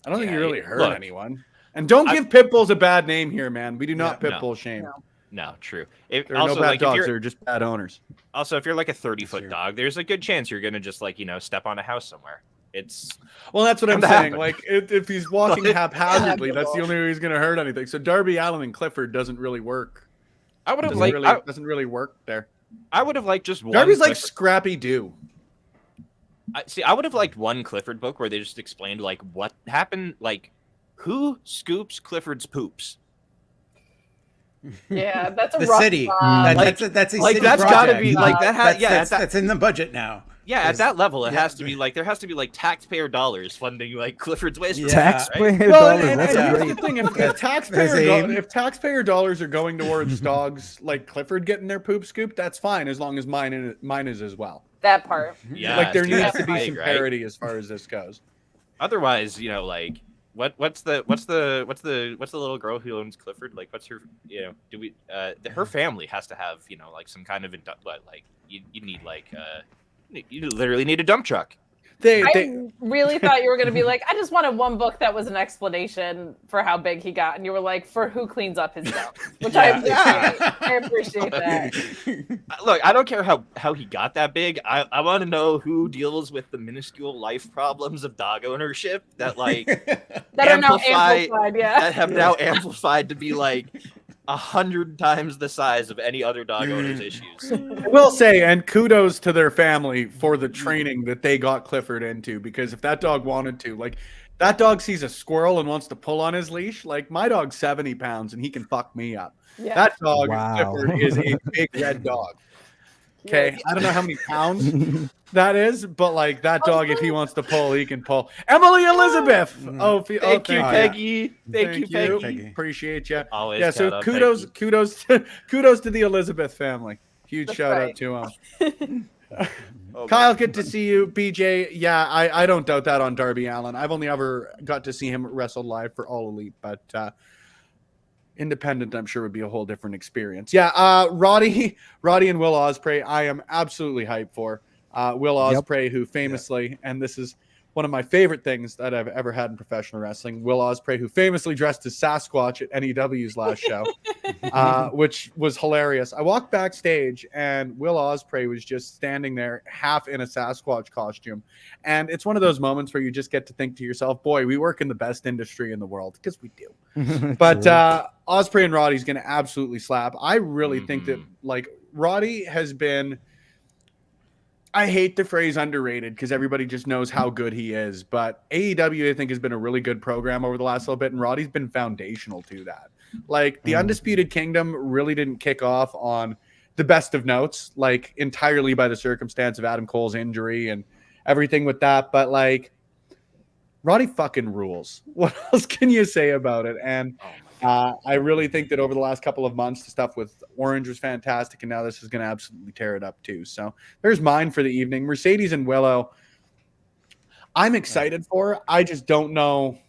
I don't think he really hurt anyone. And don't give pit bulls a bad name here, man. We do not pit bull shame. No, true. There are no bad dogs. They're just bad owners. Also, if you're like a 30-foot dog, there's a good chance you're gonna just like step on a house somewhere. Well, that's what I'm to saying. happen. Like, if he's walking haphazardly, that's the only way he's going to hurt anything. So Darby Allin and Clifford doesn't really work. I would have doesn't really work there. I would have liked just one. Darby's like Scrappy Doo. I would have liked one Clifford book where they just explained like what happened, like who scoops Clifford's poops. Yeah, that's a The rough city. job. That's a Like city that's project. got to be like that. That's in the budget now. Yeah, at that level, it has to be like there has to be like taxpayer dollars funding like Clifford's waste. Yeah. Taxpayer Well, dollars. and That's here's great. the thing: if taxpayer dollars are going towards dogs like Clifford getting their poop scooped, that's fine as long as mine is as well. That part. Yeah, Like there it's needs that's to be big, some right? parity as far as this goes. Otherwise, like what's the little girl who owns Clifford? Like what's her do we her family has to have like some kind of you need like you literally need a dump truck. I really thought you were going to be like, I just wanted one book that was an explanation for how big he got. And you were like, for who cleans up his dump, which I appreciate. I appreciate that. Look, I don't care how he got that big. I want to know who deals with the minuscule life problems of dog ownership that like that are now amplified, that have now amplified to be like 100 times the size of any other dog owner's issues. I will say, and kudos to their family for the training that they got Clifford into, because if that dog wanted to, like, that dog sees a squirrel and wants to pull on his leash, like, my dog's 70 pounds and he can fuck me up. Yeah. That dog, Wow. Clifford, is a big red dog. Okay, I don't know how many pounds that is, but like that dog, if he wants to pull, he can pull. Emily Elizabeth. Thank you, Peggy. Thank you, Peggy. Appreciate you. Always Yeah, so shout out kudos to the Elizabeth family. Huge shout out to them. Kyle, good to see you. BJ, yeah, I don't doubt that on Darby Allin. I've only ever got to see him wrestle live for All Elite, but independent, I'm sure, would be a whole different experience. Yeah, Roddy and Will Ospreay, I am absolutely hyped for. Will Ospreay, who famously, and this is one of my favorite things that I've ever had in professional wrestling, Will Ospreay, who famously dressed as Sasquatch at NEW's last show, which was hilarious. I walked backstage and Will Ospreay was just standing there half in a Sasquatch costume. And it's one of those moments where you just get to think to yourself, boy, we work in the best industry in the world, because we do. But Ospreay and Roddy's going to absolutely slap. I really think that, like, Roddy has been, I hate the phrase underrated because everybody just knows how good he is, but AEW, I think, has been a really good program over the last little bit, and Roddy's been foundational to that. Like, the Undisputed Kingdom really didn't kick off on the best of notes, like, entirely by the circumstance of Adam Cole's injury and everything with that, but, like, Roddy fucking rules. What else can you say about it? And I really think that over the last couple of months, the stuff with Orange was fantastic, and now this is going to absolutely tear it up too. So there's mine for the evening. Mercedes and Willow, I'm excited for. I just don't know.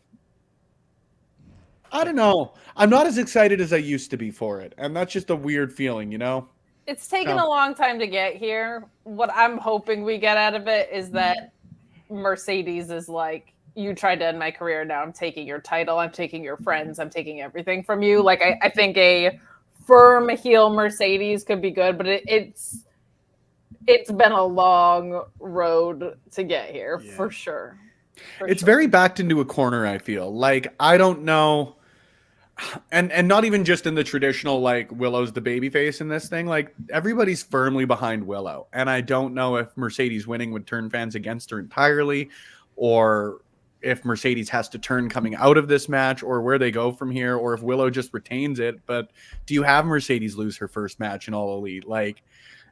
I don't know. I'm not as excited as I used to be for it, and that's just a weird feeling, you know? It's taken a long time to get here. What I'm hoping we get out of it is that Mercedes is like, you tried to end my career. Now I'm taking your title. I'm taking your friends. I'm taking everything from you. Like, I think a firm heel Mercedes could be good, but it's been a long road to get here for sure. It's very backed into a corner, I feel. Like, I don't know. And not even just in the traditional, like, Willow's the babyface in this thing. Like, everybody's firmly behind Willow. And I don't know if Mercedes winning would turn fans against her entirely, or if Mercedes has to turn coming out of this match, or where they go from here, or if Willow just retains it. But do you have Mercedes lose her first match in All Elite? Like,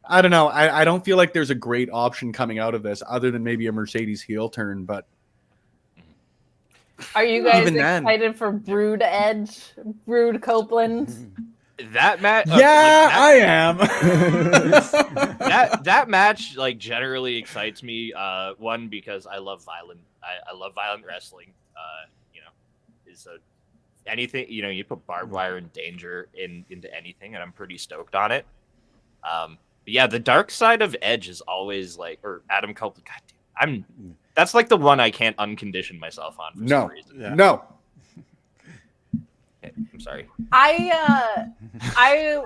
I don't know. I don't feel like there's a great option coming out of this other than maybe a Mercedes heel turn, but are you guys excited for Brood Edge, Brood Copeland? That match, I am. that match like generally excites me. One, because I love violent wrestling. Is anything, you put barbed wire and danger into anything, and I'm pretty stoked on it. But yeah, the dark side of Edge is always like, or Adam Copeland. That's like the one I can't uncondition myself on for some reason. Yeah. No. I'm sorry. I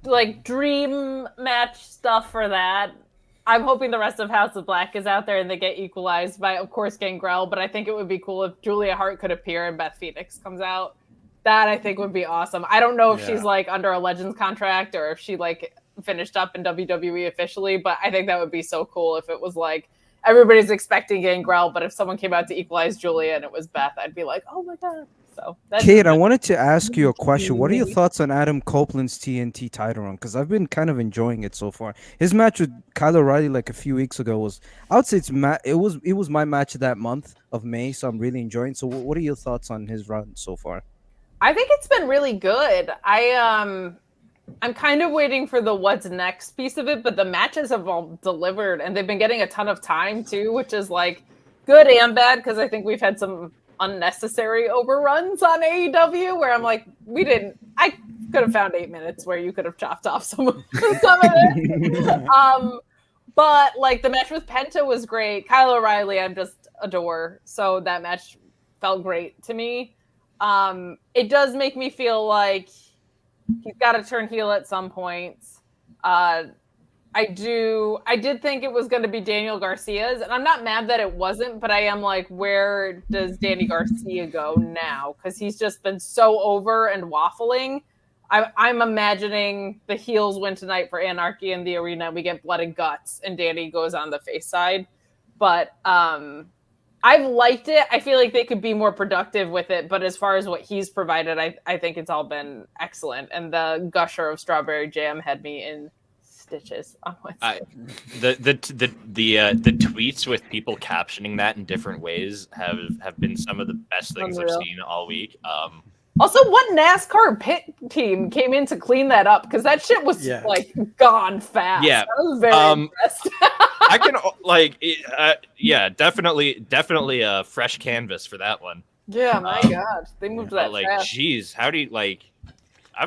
like dream match stuff for that. I'm hoping the rest of House of Black is out there and they get equalized by, of course, Gangrel, but I think it would be cool if Julia Hart could appear and Beth Phoenix comes out. That I think would be awesome. I don't know if she's like under a Legends contract or if she like finished up in WWE officially, but I think that would be so cool if it was like everybody's expecting Gangrel, but if someone came out to equalize Julia and it was Beth, I'd be like, oh my God. So Kate, I wanted to ask you a question. What are your thoughts on Adam Copeland's TNT title run? Because I've been kind of enjoying it so far. His match with Kyle O'Reilly like a few weeks ago was, I would say it was my match of that month of May, so I'm really enjoying. So what are your thoughts on his run so far? I think it's been really good. I'm kind of waiting for the what's next piece of it, but the matches have all delivered and they've been getting a ton of time too, which is like good and bad because I think we've had some unnecessary overruns on AEW where I'm like, I could have found 8 minutes where you could have chopped off some of it. But like the match with Penta was great. Kyle O'Reilly, I just adore. So that match felt great to me. It does make me feel like he's got to turn heel at some point. I did think it was going to be Daniel Garcia's, and I'm not mad that it wasn't, but I am like, where does Danny Garcia go now? Because he's just been so over and waffling. I'm imagining the heels win tonight for Anarchy in the arena. We get blood and guts, and Danny goes on the face side. But I've liked it. I feel like they could be more productive with it. But as far as what he's provided, I think it's all been excellent. And the gusher of strawberry jam had me in stitches on the tweets with people captioning that in different ways have been some of the best things I've seen all week. Also, what NASCAR pit team came in to clean that up? Because that shit was like gone fast. Yeah, I was very impressed. I can definitely a fresh canvas for that one. Yeah, my God, they moved that fast. Geez, how do you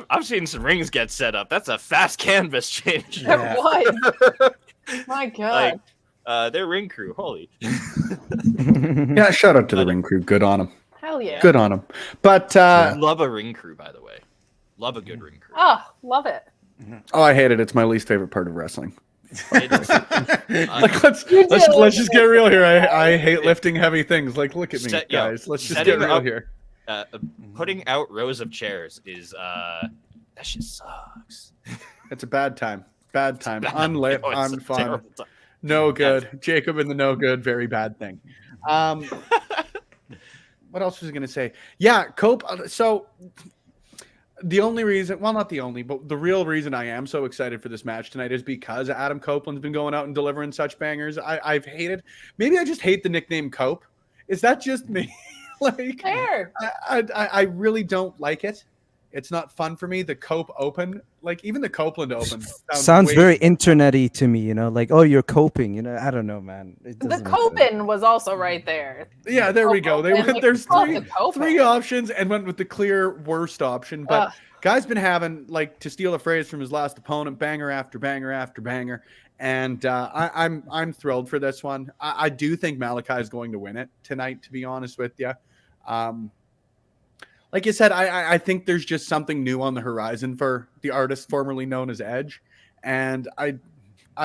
I've seen some rings get set up. That's a fast canvas change. It was. My God. Their ring crew, holy. Yeah, shout out to the ring crew. Good on them. Hell yeah. Good on them. But love a ring crew, by the way. Love a good ring crew. Oh, love it. Oh, I hate it. It's my least favorite part of wrestling. Let's just get real here. I hate lifting heavy things. Like, look at me, guys. Let's just get real here. Putting out rows of chairs is that shit sucks. It's a bad time. Bad time. Unlit, unfun. No good. Yeah. Jacob in the no good. Very bad thing. What else was I going to say? Yeah, Cope. So the only reason, well, not the only, but the real reason I am so excited for this match tonight is because Adam Copeland's been going out and delivering such bangers. I've hated, maybe I just hate the nickname Cope. Is that just me? Like, fair. I really don't like it. It's not fun for me. The Cope Open, like even the Copeland Open, sounds way very internety to me. Like, oh, you're coping. I don't know, man. The Copen was also right there. Yeah, there we go. They went. Like, There's three options, and went with the clear worst option. But guy's been having, like, to steal a phrase from his last opponent, banger after banger after banger. And I'm thrilled for this one. I do think Malachi is going to win it tonight, to be honest with you. Like you said, I think there's just something new on the horizon for the artist formerly known as Edge. And I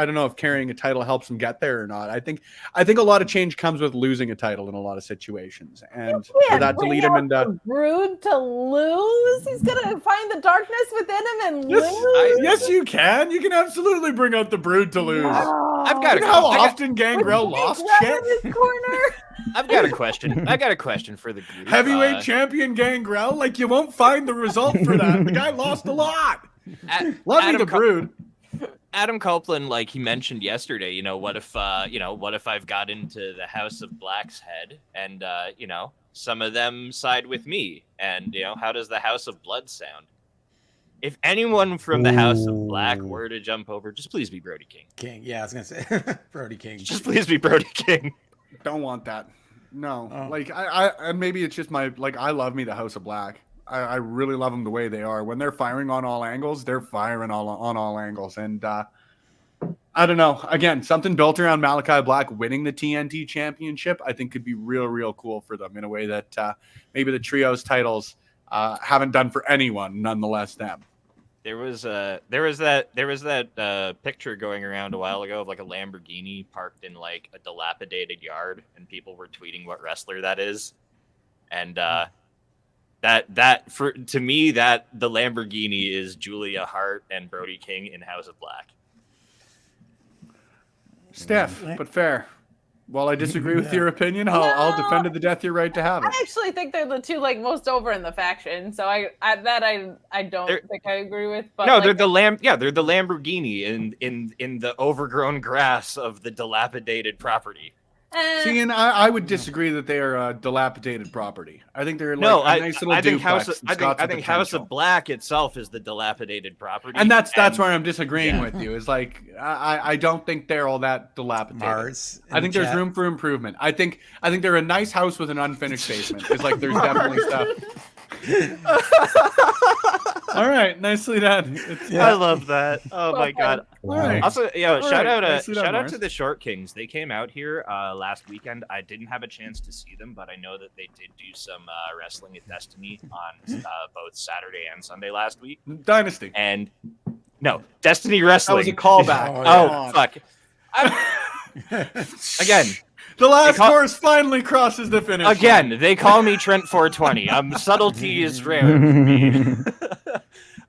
don't know if carrying a title helps him get there or not. I think a lot of change comes with losing a title in a lot of situations, and for that to lead him into Brood to lose, he's gonna find the darkness within him and lose. Yes, you can. You can absolutely bring out the Brood to lose. Oh, I've got how often Gangrel lost shit. In his corner. I've got a question. I got a question for the group. Heavyweight champion Gangrel, like, you won't find the result for that. The guy lost a lot. Love me the Brood. Adam Copeland, like he mentioned yesterday, what if I've got into the House of Black's head and, some of them side with me, and, how does the House of Blood sound? If anyone from the House of Black were to jump over, just please be Brody King. King, yeah, I was gonna say Brody King. Just please be Brody King. Don't want that. No, like I maybe it's just I love me the House of Black. I really love them the way they are. When they're firing on all angles, they're firing on all angles. And I don't know. Again, something built around Malachi Black winning the TNT championship, I think could be real cool for them in a way that maybe the trios titles haven't done for anyone, nonetheless them. There was that picture going around a while ago of like a Lamborghini parked in like a dilapidated yard, and people were tweeting what wrestler that is. And to me, the Lamborghini is Julia Hart and Brody King in House of Black. Stiff, but fair. While I disagree with your opinion, I'll defend to the death your right to have it. I actually think they're the two most over in the faction. So I don't think I agree with. But no, they're the Lamborghini in the overgrown grass of the dilapidated property. See, and I would disagree that they are a dilapidated property. I think they're a nice little duplex. I think House of Black itself is the dilapidated property, and that's where I'm disagreeing with you. Is like I don't think they're all that dilapidated. I think there's room for improvement. I think they're a nice house with an unfinished basement. It's like there's definitely stuff. All right, nicely done. I love that. Oh my god! All right. Also, shout out to the Short Kings. They came out here last weekend. I didn't have a chance to see them, but I know that they did do some wrestling at Destiny on both Saturday and Sunday last week. Dynasty. And no, Destiny Wrestling. That was a callback. Again. The last course finally crosses the finish line. They call me Trent 420. Subtlety is rare for me.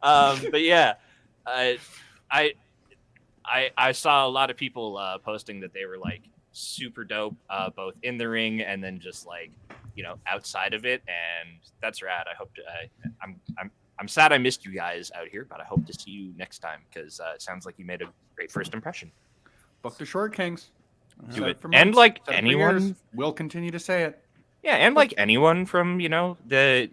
But yeah, I saw a lot of people posting that they were like super dope, both in the ring and then just like outside of it, and that's rad. I hope to. I'm sad I missed you guys out here, but I hope to see you next time because it sounds like you made a great first impression. Book the Short Kings. Do it. And like anyone will continue to say it. Yeah, and like anyone from the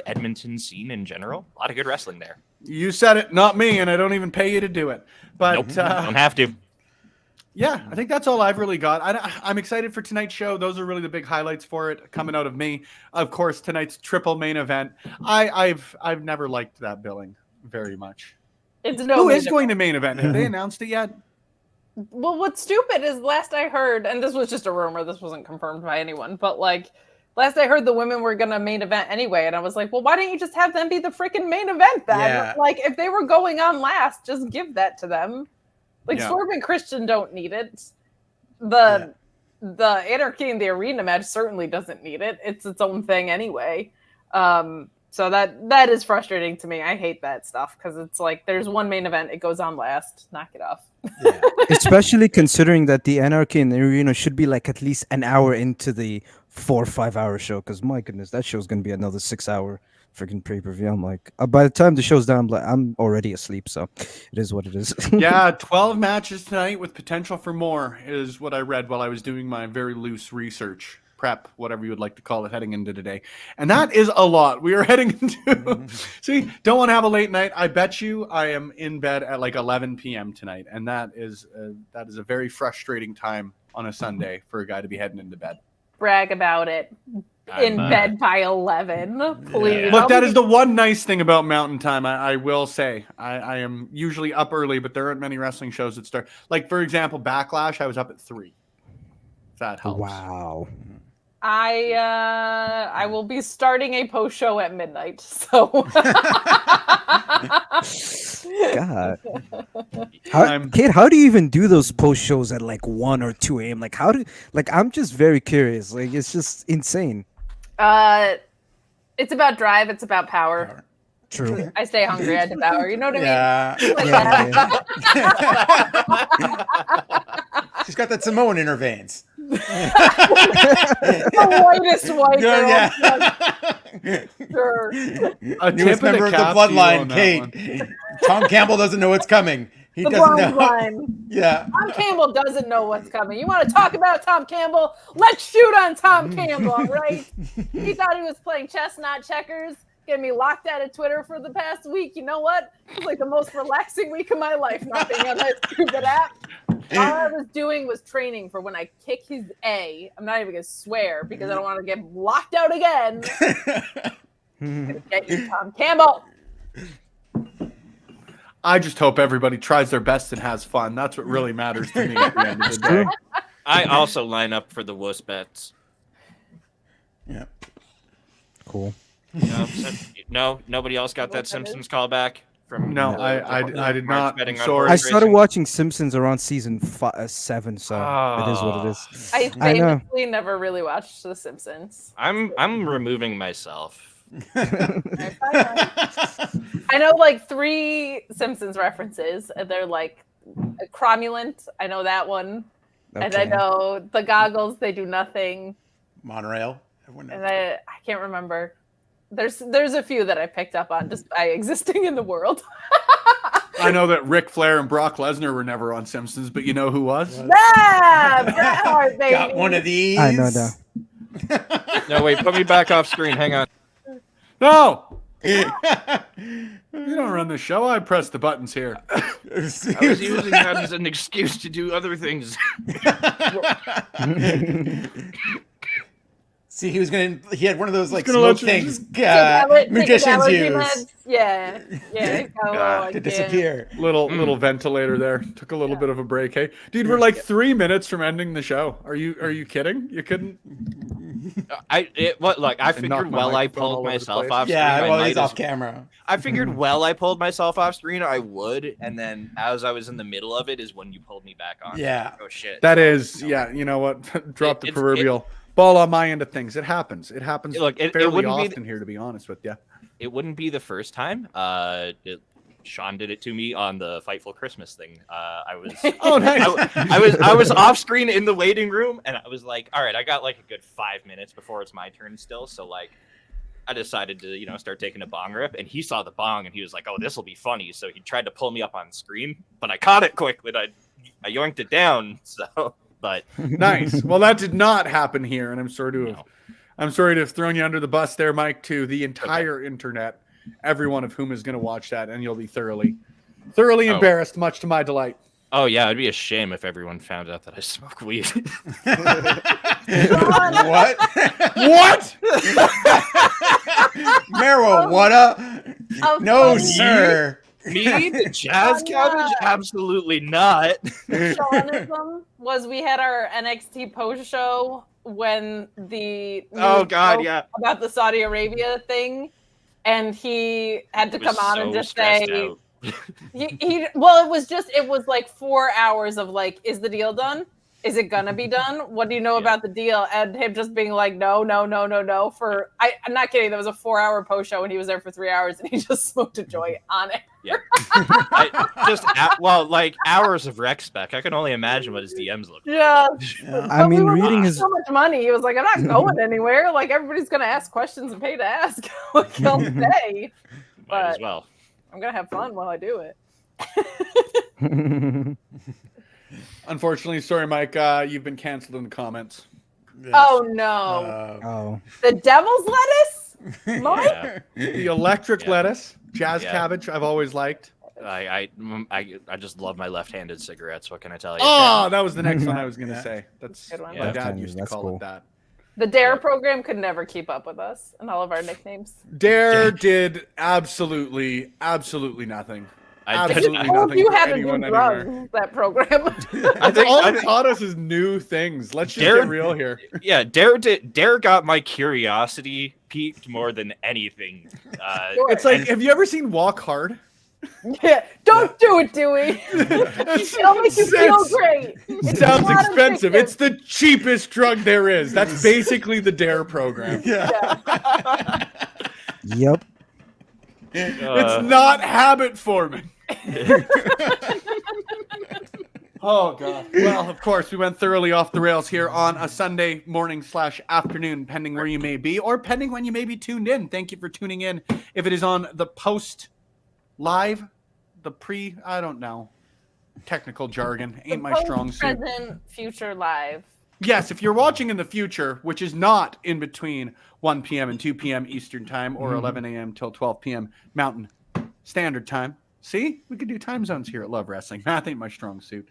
Edmonton scene in general, a lot of good wrestling there. You said it, not me, and I don't even pay you to do it. But nope, don't have to. Yeah, I think that's all I've really got. I'm excited for tonight's show. Those are really the big highlights for it coming out of me. Of course, tonight's triple main event. I've never liked that billing very much. Who is going to main event? Have they announced it yet? Well, what's stupid is last I heard, and this was just a rumor, this wasn't confirmed by anyone, but last I heard the women were going to main event anyway, and I was like, well, why don't you just have them be the freaking main event then? Yeah. If they were going on last, just give that to them. Swerve and Christian don't need it. The Anarchy in the Arena match certainly doesn't need it. It's its own thing anyway. So that is frustrating to me. I hate that stuff because it's there's one main event, it goes on last. Knock it off. Yeah. Especially considering that the Anarchy in the Arena should be at least an hour into the 4 or 5 hour show. Because my goodness, that show's gonna be another 6 hour freaking pay-per-view. I'm like, by the time the show's done, I'm already asleep. So it is what it is. Yeah, 12 matches tonight with potential for more is what I read while I was doing my very loose research prep, whatever you would like to call it, heading into today. And that is a lot. We are heading into, see, don't want to have a late night. I bet you I am in bed at like 11 p.m. tonight. And that is a very frustrating time on a Sunday for a guy to be heading into bed. Brag about it. In bed by 11, please. Look, that is the one nice thing about Mountain Time. I will say, I am usually up early, but there aren't many wrestling shows that start. Like, for example, Backlash, I was up at 3. If that helps. Wow. I will be starting a post show at midnight. So, God, Kate, how do you even do those post shows at like 1 or 2 a.m.? Like, I'm just very curious. Like, it's just insane. It's about drive. It's about power. True. I stay hungry. I devour. You know what I mean? Yeah. She's got that Samoan in her veins. The whitest white girl. Yeah. Sure. Newest member of the bloodline, Kate. Tom Campbell doesn't know what's coming. He doesn't know. Line. Yeah. Tom Campbell doesn't know what's coming. You want to talk about Tom Campbell? Let's shoot on Tom Campbell, right? He thought he was playing chess, not checkers. Getting me locked out of Twitter for the past week. You know what? It was like the most relaxing week of my life, not being on that stupid app. All I was doing was training for when I kick his A. I'm not even going to swear because I don't want to get locked out again. Get you, Tom Campbell. I just hope everybody tries their best and has fun. That's what really matters to me at the end of the day. I also line up for the wuss bets. Yeah. Cool. No, nobody else got that Simpsons callback from. No, I did not. I'm sorry. I started watching Simpsons around season 7, so it is what it is. I famously never really watched The Simpsons. I'm removing myself. I know like 3 Simpsons references, and they're like cromulent. I know that one, and I know the goggles. They do nothing. Monorail. And I can't remember. There's a few that I picked up on just by existing in the world. I know that Ric Flair and Brock Lesnar were never on Simpsons, but you know who was? Yeah, Bret Hart, baby. Got one of these. I know that. No, wait, put me back off screen. Hang on. No! You don't run the show. I press the buttons here. I was using that as an excuse to do other things. See, he had one of those like smoke things, magicians use. Yeah. To disappear. Little ventilator there. Took a little bit of a break. Hey, dude, we're like 3 minutes from ending the show. Are you kidding? You couldn't. I figured I pulled myself off screen. Yeah, well, he's off camera. I figured I pulled myself off screen, I would, and then as I was in the middle of it is when you pulled me back on. Yeah. Oh shit. That is, yeah. You know what? Drop the proverbial ball on my end of things. It happens. It happens fairly often here, to be honest with you. It wouldn't be the first time. Sean did it to me on the Fightful Christmas thing. I was nice. I was off screen in the waiting room, and I was like, all right, I got like a good 5 minutes before it's my turn still. So like, I decided to start taking a bong rip, and he saw the bong, and he was like, oh, this will be funny. So he tried to pull me up on screen, but I caught it quickly. I yoinked it down. So, but nice. Well, that did not happen here, and I'm sorry to have thrown you under the bus there, Mike. To the entire internet. Everyone of whom is going to watch that, and you'll be thoroughly embarrassed, much to my delight. Oh yeah, it'd be a shame if everyone found out that I smoke weed. What? What? Marijuana? No, sir. Me, the jazz cabbage? Absolutely not. Seanism was we had our NXT post show when the about the Saudi Arabia thing. And he had to come on and just say, it was like 4 hours of like, is the deal done? Is it gonna be done? What do you know about the deal? And him just being like, no. I'm not kidding. There was a 4-hour post show and he was there for 3 hours and he just smoked a joint on it. Yeah. Like hours of rec spec. I can only imagine what his DMs look like. Yeah. I mean, reading his so much money. He was like, I'm not going anywhere. Like everybody's gonna ask questions and pay to ask. Like all day. Might as well. I'm gonna have fun while I do it. Unfortunately, sorry, Mike. You've been canceled in the comments. Oh no. Oh. The devil's lettuce? Mike? The electric Yeah. lettuce, jazz Yeah. cabbage, I've always liked. I just love my left-handed cigarettes. What can I tell you? Oh, that was the next one I was going to Yeah. say. That's Good one. my dad Left-handed, used to that's call cool. it that. The DARE Yeah. program could never keep up with us and all of our nicknames. Dare did absolutely nothing. Absolutely All of nothing you for had to do anyone drugs, anywhere. that program. I think, All I it think taught us is new things. Let's just Dare- get real here. yeah, Dare got my curiosity piqued more than anything. It's like, have you ever seen Walk Hard? Yeah, don't do it, Dewey. It'll make you feel great. It's Sounds not expensive. addictive. It's the cheapest drug there is. That's basically the Dare program. Yep. It's not habit forming. Oh god. Well, of course, we went thoroughly off the rails here on a Sunday morning / afternoon, pending where you may be, or pending when you may be tuned in. Thank you for tuning in. If it is on the post live, the pre, I don't know. Technical jargon ain't my strong suit. Present, future, live. Yes, if you're watching in the future, which is not in between 1 p.m. and 2 p.m. Eastern Time or 11 a.m. till 12 p.m. Mountain Standard Time. See? We could do time zones here at Love Wrestling. Math ain't my strong suit.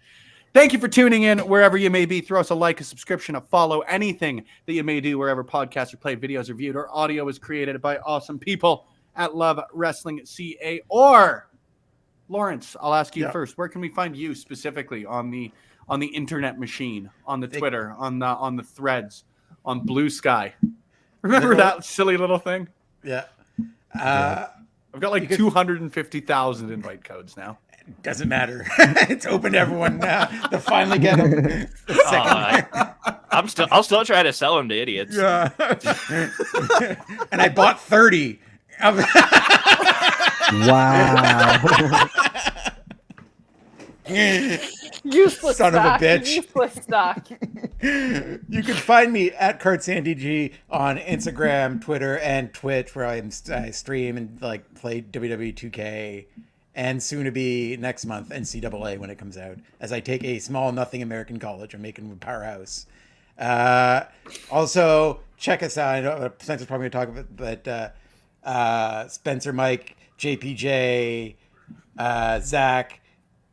Thank you for tuning in wherever you may be. Throw us a like, a subscription, a follow, anything that you may do wherever podcasts are played, videos are viewed, or audio is created by awesome people at Love Wrestling CA. Or, Lawrence, I'll ask you first. Where can we find you specifically on the internet machine, on the Twitter, on the threads, on Blue Sky? Remember that silly little thing? Yeah. I've got like 250,000 invite codes now. Doesn't matter. It's open to everyone now. They'll finally get them. I'll still try to sell them to idiots. Yeah. And I bought 30. Wow. Useless Son of a stock. bitch. Useless stock. You can find me at KurtSandyG on Instagram, Twitter, and Twitch, where I stream and like play WWE 2K, and soon to be next month NCAA when it comes out, as I take a small nothing American college. I'm making a powerhouse. Also, check us out. I know Spencer's probably going to talk about, but Spencer, Mike, JPJ, Zach,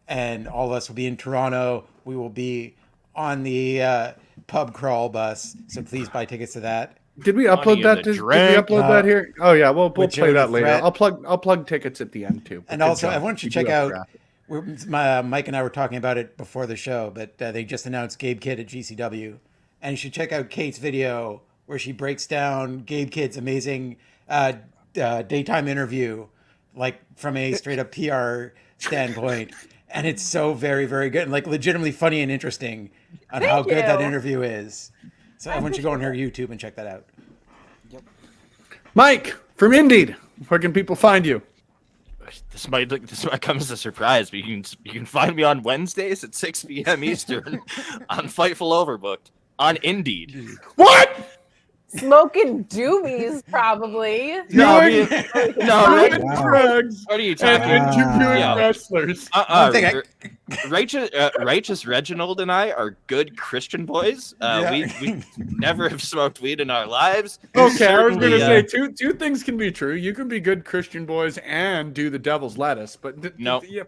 and all of us will be in Toronto. We will be on the pub crawl bus, so please buy tickets to that. Did we Money upload in that? the Did we upload that here? Oh yeah, we'll play Jeremy that later. Threat. I'll plug tickets at the end too. And Good also, job. I want you to You check do have out. graphics. Mike and I were talking about it before the show, but they just announced Gabe Kidd at GCW, and you should check out Kate's video where she breaks down Gabe Kidd's amazing daytime interview, like from a straight up PR standpoint. And it's so very, very good and like legitimately funny and interesting on how good that interview is. So I want you to go on her YouTube and check that out. Mike from Indeed, where can people find you? This might come as a surprise, but you can find me on Wednesdays at 6 p.m. Eastern on Fightful Overbooked on Indeed. What? Smoking doobies, probably. No, Doing Wow. drugs what are you and talking about? interviewing Yeah. wrestlers. One thing Righteous Reginald and I are good Christian boys. We never have smoked weed in our lives. Okay, I was going to say Certainly, two things can be true. You can be good Christian boys and do the devil's lettuce, but No. you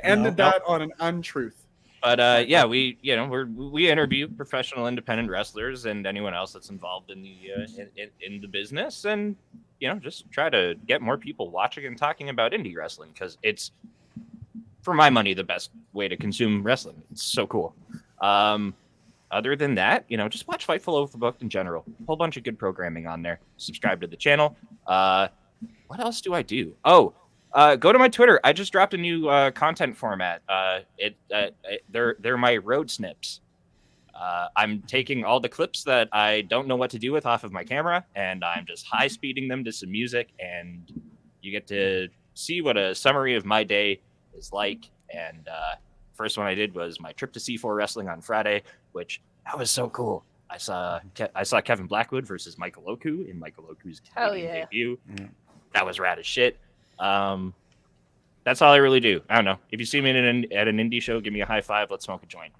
ended that on an untruth. But yeah, we interview professional independent wrestlers and anyone else that's involved in the in the business, and just try to get more people watching and talking about indie wrestling, because it's, for my money, the best way to consume wrestling. It's so cool. Other than that, just watch Fightful Overbooked in general. A whole bunch of good programming on there. Subscribe to the channel. What else do I do? Oh, go to my Twitter. I just dropped a new content format. They're my road snips. I'm taking all the clips that I don't know what to do with off of my camera, and I'm just high speeding them to some music, and you get to see what a summary of my day is like. And first one I did was my trip to C4 Wrestling on Friday, which that was so cool. I saw Kevin Blackwood versus Michael Oku in Michael Oku's debut. That was rad as shit. That's all I really do. I don't know. If you see me at an indie show, give me a high five. Let's smoke a joint.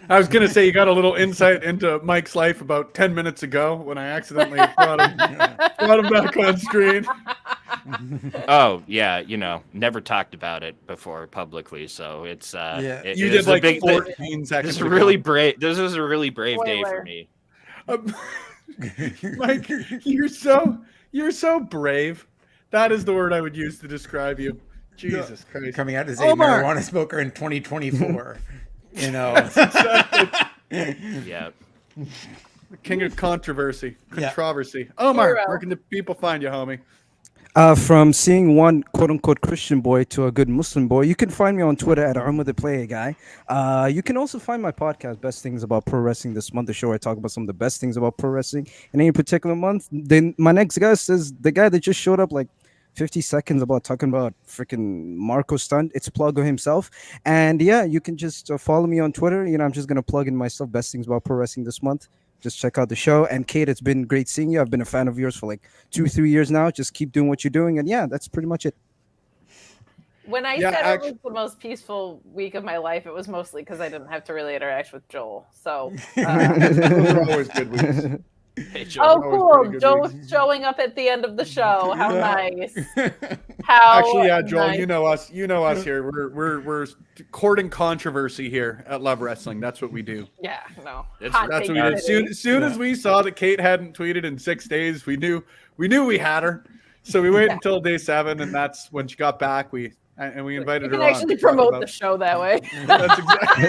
I was gonna say you got a little insight into Mike's life about 10 minutes ago when I accidentally brought him back on screen. Oh yeah, never talked about it before publicly, so it's you did like 14 seconds. This is really brave. This is a really brave day for me. Mike, you're so brave. That is the word I would use to describe you. Jesus Christ! Coming out as a marijuana smoker in 2024. Yeah. The king of controversy. Omar, where can the people find you, homie? From seeing one quote-unquote Christian boy to a good Muslim boy, you can find me on Twitter at Umar the Player Guy. You can also find my podcast, Best Things About Pro Wrestling, this month. The show I talk about some of the best things about pro wrestling in any particular month. Then my next guest is the guy that just showed up like 50 seconds about talking about freaking Marco Stunt. It's Pluggo himself. And yeah, you can just follow me on Twitter. I'm just going to plug in myself, Best Things About Pro Wrestling this month. Just check out the show. And Kate, it's been great seeing you. I've been a fan of yours for like 2-3 years now. Just keep doing what you're doing. And yeah, that's pretty much it. When I said it was the most peaceful week of my life, it was mostly because I didn't have to really interact with Joel. So those are always good weeks. Hey, Joel. Oh, cool. Joel's showing up at the end of the show. How nice. Actually, yeah, Joel, nice. You know us here. We're courting controversy here at Love Wrestling. That's what we do. Yeah, no. That's what we did. As soon as we saw that Kate hadn't tweeted in 6 days, we knew we had her. So we waited until day 7, and that's when she got back. We invited her on. You can actually promote the show that way. That's exactly.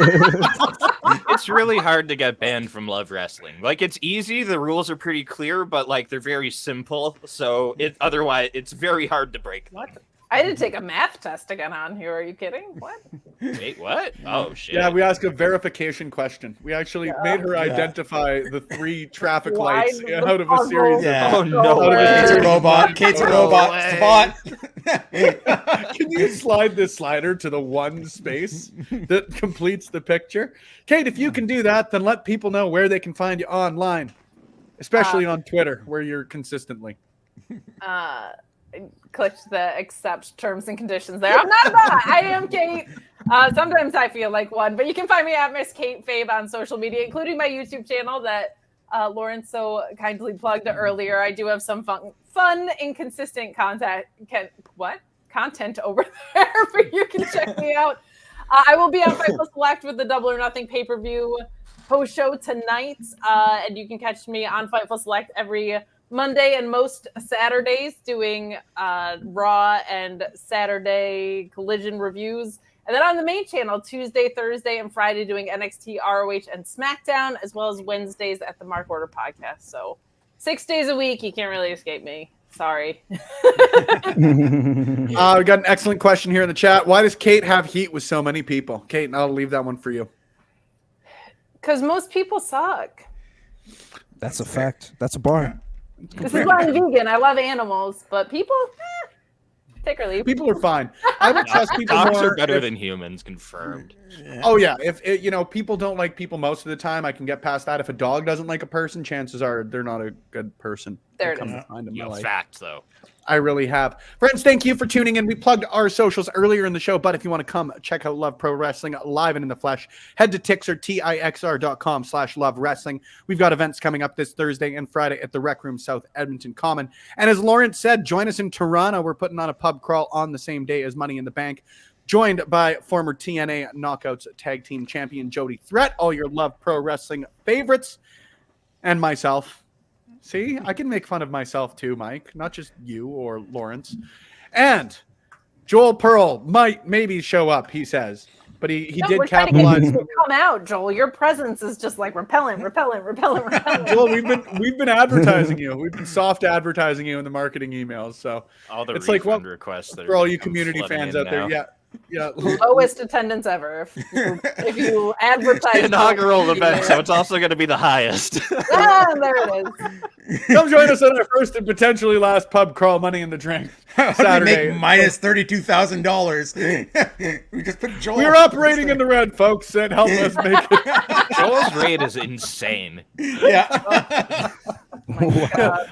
It's really hard to get banned from Love Wrestling. Like, it's easy. The rules are pretty clear, but like they're very simple. So otherwise it's very hard to break. What? I had to take a math test to get on here. Are you kidding? What? Wait, what? Oh shit. Yeah, we asked a verification question. We actually made her identify the 3 traffic lights out of a series. Yeah. Oh no way. Kate's a robot. Kate's a robot. It's a bot. Can you slide this slider to the one space that completes the picture? Kate, if you can do that, then let people know where they can find you online, especially on Twitter, where you're consistently. Clicked the accept terms and conditions there. I'm not a bot. I am Kate. Sometimes I feel like one, but you can find me at Miss Kate Fabe on social media, including my YouTube channel that Lawrence so kindly plugged earlier. I do have some fun inconsistent content over there, but you can check me out. I will be on Fightful Select with the Double or Nothing pay-per-view post show tonight, and you can catch me on Fightful Select every Monday and most Saturdays doing Raw and Saturday Collision reviews. And then on the main channel, Tuesday, Thursday, and Friday doing NXT, ROH, and SmackDown, as well as Wednesdays at the Mark Order podcast. So 6 days a week, you can't really escape me. Sorry. We got an excellent question here in the chat. Why does Kate have heat with so many people? Kate, I'll leave that one for you. Because most people suck. That's a fact. That's a bar. This is why I'm vegan. I love animals, but people, take or leave. People are fine. I would trust people Dogs more are better than humans, confirmed. Oh yeah, if people don't like people most of the time, I can get past that. If a dog doesn't like a person, chances are they're not a good person. There it is. Fact though. I really have. Friends, thank you for tuning in. We plugged our socials earlier in the show, but if you want to come check out Love Pro Wrestling live and in the flesh, head to tixr.com/Love Wrestling. We've got events coming up this Thursday and Friday at the Rec Room South Edmonton Common. And as Lawrence said, join us in Toronto. We're putting on a pub crawl on the same day as Money in the Bank, joined by former TNA Knockouts Tag Team Champion Jody Threat, all your Love Pro Wrestling favorites, and myself. See, I can make fun of myself too, Mike, not just you or Lawrence. And Joel Pearl might maybe show up, he says, but he did capitalize. Come out, Joel. Your presence is just like repellent. Joel, we've been advertising you. We've been soft advertising you in the marketing emails. So all the it's like requests for all you community fans out there. Yeah. Lowest attendance ever. If you advertise inaugural event, so it's also going to be the highest. There it is. Come join us on our first and potentially last pub crawl, Money in the Drink. Saturday. We make minus $32,000. We just put Joel. We're operating in the red, folks, and help us make it. Joel's rate is insane. Yeah. My God.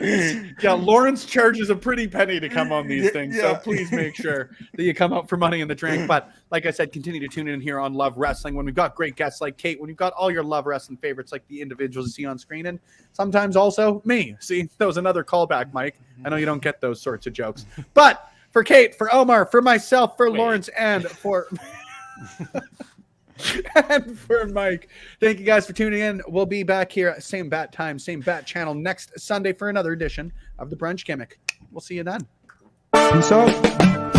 Yeah, Lawrence charges a pretty penny to come on these things, so please make sure that you come up for money in the drink. But like I said, continue to tune in here on Love Wrestling when we've got great guests like Kate, when you've got all your Love Wrestling favorites like the individuals you see on screen, and sometimes also me. See, that was another callback, Mike. I know you don't get those sorts of jokes. But for Kate, for Omar, for myself, for Lawrence, and for... and for Mike, thank you guys for tuning in. We'll be back here, same bat time, same bat channel next Sunday for another edition of the Brunch Gimmick. We'll see you then. Peace out.